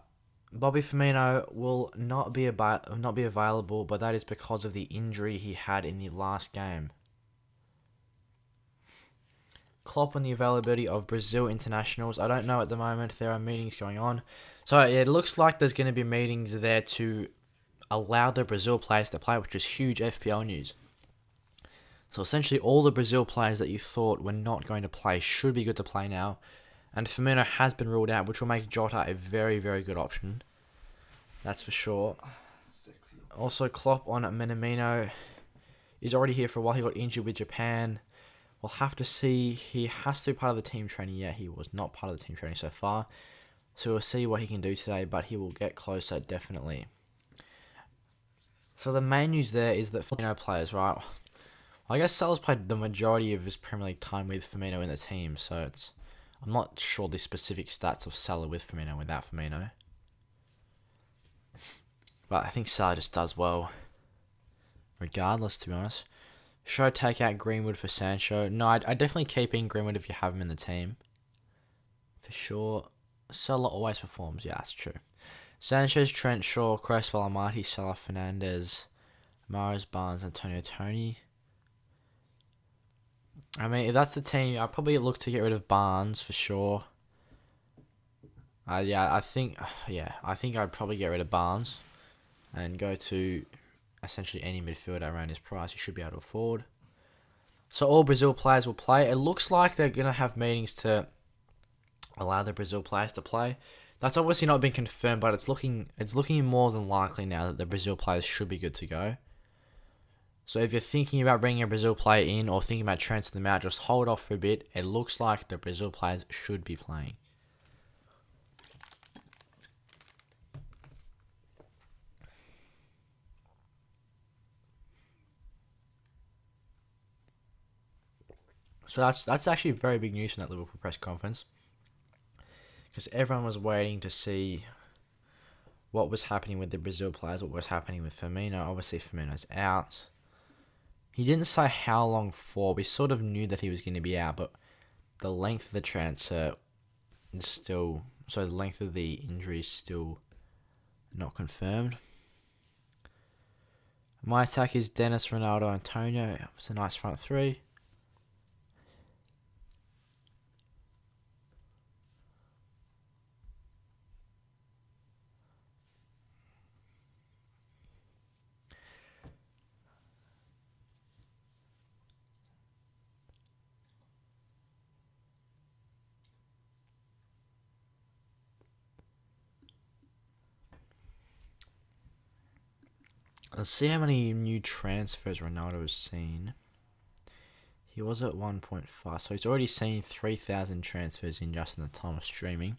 Bobby Firmino will not be available, but that is because of the injury he had in the last game. Klopp on the availability of Brazil internationals. I don't know at the moment. There are meetings going on. So it looks like there's going to be meetings there to allow the Brazil players to play, which is huge FPL news. So essentially all the Brazil players that you thought were not going to play should be good to play now. And Firmino has been ruled out, which will make Jota a very, very good option. That's for sure. Also, Klopp on Minamino is already here for a while. He got injured with Japan. We'll have to see. He has to be part of the team training. Yeah, he was not part of the team training so far. So we'll see what he can do today, but he will get closer, definitely. So the main news there is that Firmino players, right? I guess Salah's played the majority of his Premier League time with Firmino in the team, so I'm not sure the specific stats of Salah with Firmino and without Firmino. But I think Salah just does well, regardless, to be honest. Should I take out Greenwood for Sancho? No, I definitely keep in Greenwood if you have him in the team. For sure. Salah always performs, yeah, that's true. Sanchez, Trent, Shaw, Cresswell, Amati, Salah, Fernandes, Mahrez, Barnes, Antonio, Tony. I mean, if that's the team, I'd probably look to get rid of Barnes for sure. I think I'd probably get rid of Barnes and go to essentially any midfielder around his price. He should be able to afford. So all Brazil players will play. It looks like they're gonna have meetings to allow the Brazil players to play. That's obviously not been confirmed, but it's looking more than likely now that the Brazil players should be good to go. So if you're thinking about bringing a Brazil player in or thinking about transferring them out, just hold off for a bit. It looks like the Brazil players should be playing. So that's actually very big news from that Liverpool press conference, because everyone was waiting to see what was happening with the Brazil players, what was happening with Firmino. Obviously, Firmino's out. He didn't say how long for. We sort of knew that he was going to be out, but the length of the transfer is still... So the length of the injury is still not confirmed. My attack is Dennis, Ronaldo, Antonio. It's a nice front three. Let's see how many new transfers Ronaldo has seen. He was at 1.5, so he's already seen 3,000 transfers in just in the time of streaming.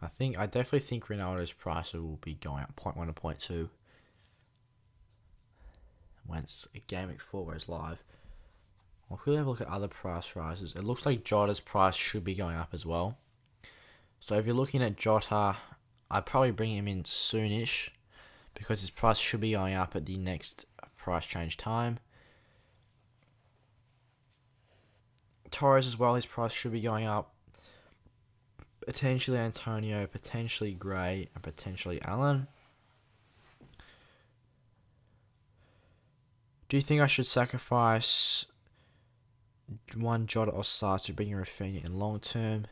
I definitely think Ronaldo's price will be going up 0.1 to 0.2 once Game Week 4 goes live. I'll quickly have a look at other price rises. It looks like Jota's price should be going up as well. So if you're looking at Jota, I'd probably bring him in soonish, because his price should be going up at the next price change time. Torres as well, his price should be going up. Potentially Antonio, potentially Gray, and potentially Allen. Do you think I should sacrifice one Jota or Sarr to bring in Rafinha in long term?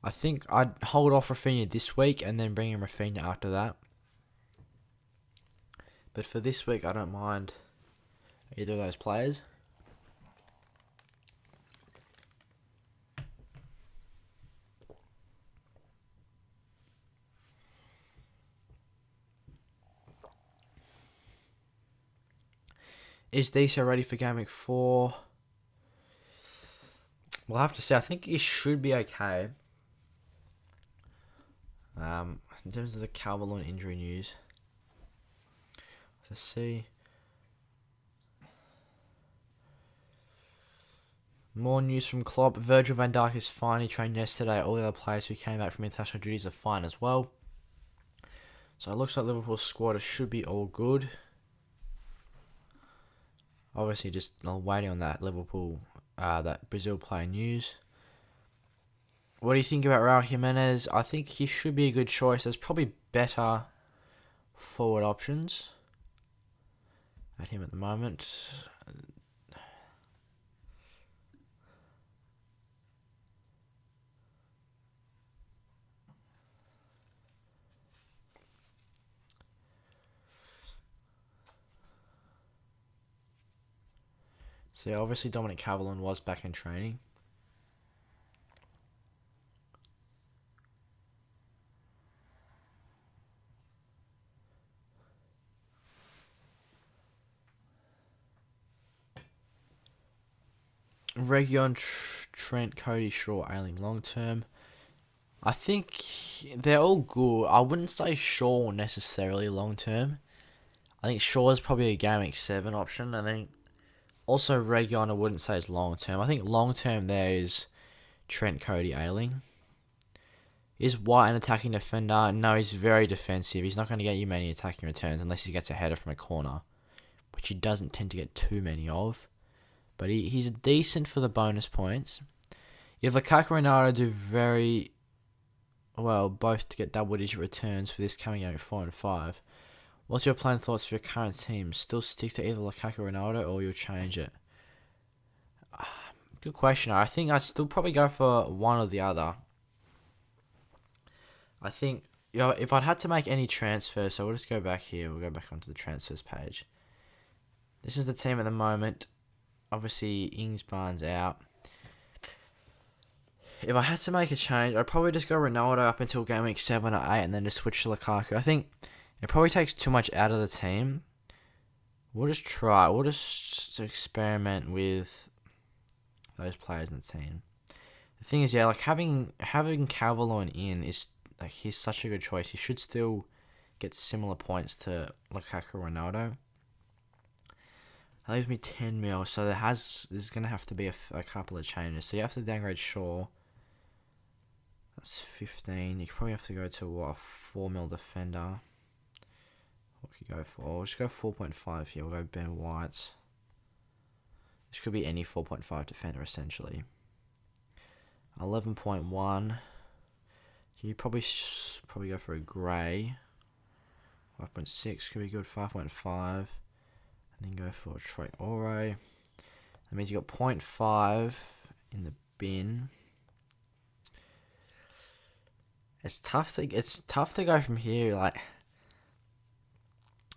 I think I'd hold off Rafinha this week and then bring in Rafinha after that. But for this week, I don't mind either of those players. Is DC ready for Game Week 4? We'll have to see. I think he should be okay. In terms of the Calvert-Lewin injury news, let's see. More news from Klopp. Virgil van Dijk is fine. He trained yesterday. All the other players who came back from international duties are fine as well. So it looks like Liverpool's squad should be all good. Obviously, just waiting on that that Brazil player news. What do you think about Raul Jimenez? I think he should be a good choice. There's probably better forward options at him at the moment. So yeah, obviously Dominic Calvert-Lewin was back in training. Region, Trent, Cody, Shaw, Ailing long term. I think they're all good. I wouldn't say Shaw necessarily long term. I think Shaw is probably a Game Week 7 option. I think also Region I wouldn't say is long term. I think long term there is Trent, Cody, Ailing. Is White an attacking defender? No, he's very defensive. He's not going to get you many attacking returns unless he gets a header from a corner, which he doesn't tend to get too many of. But he's decent for the bonus points. If Lukaku and Ronaldo do very well, both to get double-digit returns for this coming game 4 and 5, what's your plan thoughts for your current team? Still stick to either Lukaku or Ronaldo, or you'll change it? Good question. I think I'd still probably go for one or the other. I think, if I'd had to make any transfers, so we'll just go back here. We'll go back onto the transfers page. This is the team at the moment. Obviously, Ings Barnes out. If I had to make a change, I'd probably just go Ronaldo up until game week 7 or 8 and then just switch to Lukaku. I think it probably takes too much out of the team. We'll just try. We'll just experiment with those players in the team. The thing is, yeah, like having Cavallon in is like he's such a good choice. He should still get similar points to Lukaku Ronaldo. That leaves me 10 mil, so there's gonna have to be a couple of changes. So you have to downgrade Shaw. That's 15. You probably have to go to what, a 4 mil defender. What could you go for? We'll just go 4.5 here. We'll go Ben White. This could be any 4.5 defender essentially. 11.1. You probably go for a grey. 5.6 could be good. 5.5. And then go for Troy Ore. That means you got 0.5 in the bin. It's tough to go from here. Like,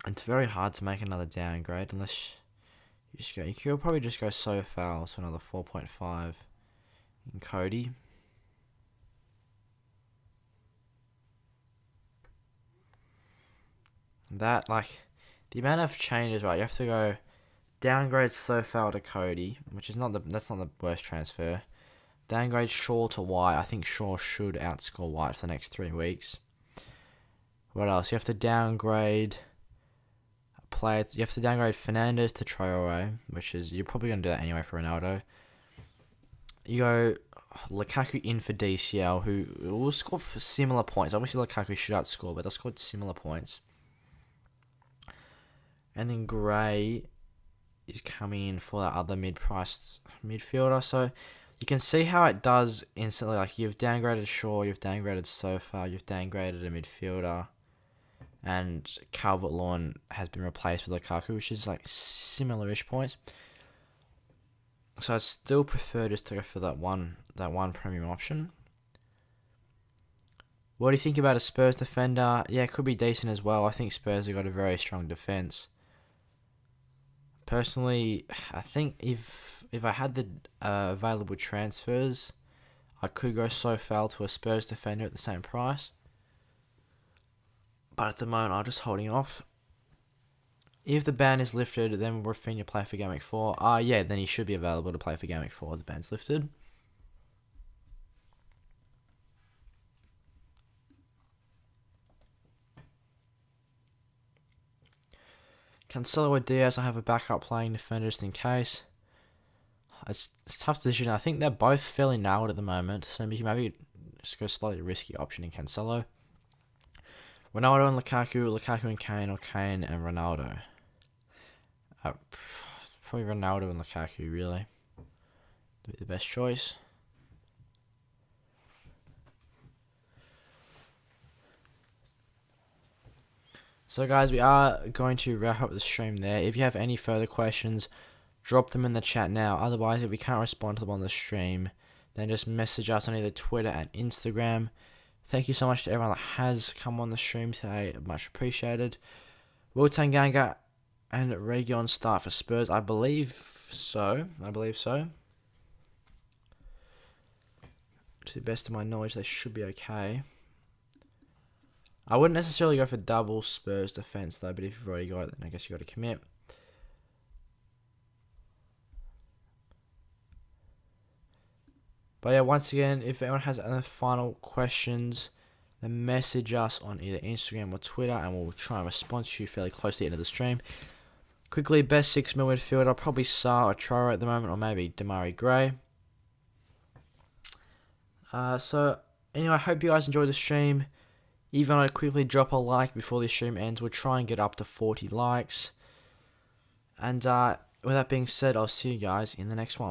it's very hard to make another downgrade unless you just go. You could probably just go so foul, so another 4.5 in Cody. That, like, the amount of changes, right? You have to go downgrade so foul to Cody, which is that's not the worst transfer. Downgrade Shaw to White. I think Shaw should outscore White for the next 3 weeks. What else? You have to downgrade players. You have to downgrade Fernandes to Traore, which is, you're probably going to do that anyway for Ronaldo. You go Lukaku in for DCL, who will score for similar points. Obviously, Lukaku should outscore, but they'll score similar points. And then Gray is coming in for that other mid-priced midfielder. So you can see how it does instantly. Like, you've downgraded Shaw, you've downgraded Sofa, you've downgraded a midfielder, and Calvert-Lewin has been replaced with Lukaku, which is like similar-ish points. So I still prefer just to go for that one premium option. What do you think about a Spurs defender? Yeah, it could be decent as well. I think Spurs have got a very strong defense. Personally, I think if I had the available transfers, I could go so foul to a Spurs defender at the same price. But at the moment, I'm just holding off. If the ban is lifted, then Rafinha play for Game Week 4. Yeah, then he should be available to play for Game Week 4. The ban's lifted. Cancelo or Diaz, I have a backup playing defender just in case. It's a tough decision. I think they're both fairly nailed at the moment, so maybe just go slightly risky option in Cancelo. Ronaldo and Lukaku, Lukaku and Kane, or Kane and Ronaldo. Probably Ronaldo and Lukaku, really. Be the best choice. So guys, we are going to wrap up the stream there. If you have any further questions, drop them in the chat now. Otherwise, if we can't respond to them on the stream, then just message us on either Twitter and Instagram. Thank you so much to everyone that has come on the stream today. Much appreciated. Will Tanganga and Region start for Spurs? I believe so. To the best of my knowledge, they should be okay. I wouldn't necessarily go for double Spurs defense though, but if you've already got it, then I guess you got to commit. But yeah, once again, if anyone has any final questions, then message us on either Instagram or Twitter, and we'll try and respond to you fairly close to the end of the stream. Quickly, best 6 mil midfielder, probably Sarr or Traore at the moment, or maybe Damari Gray. So anyway, I hope you guys enjoyed the stream. Even I'd quickly drop a like before the stream ends. We'll try and get up to 40 likes. And with that being said, I'll see you guys in the next one.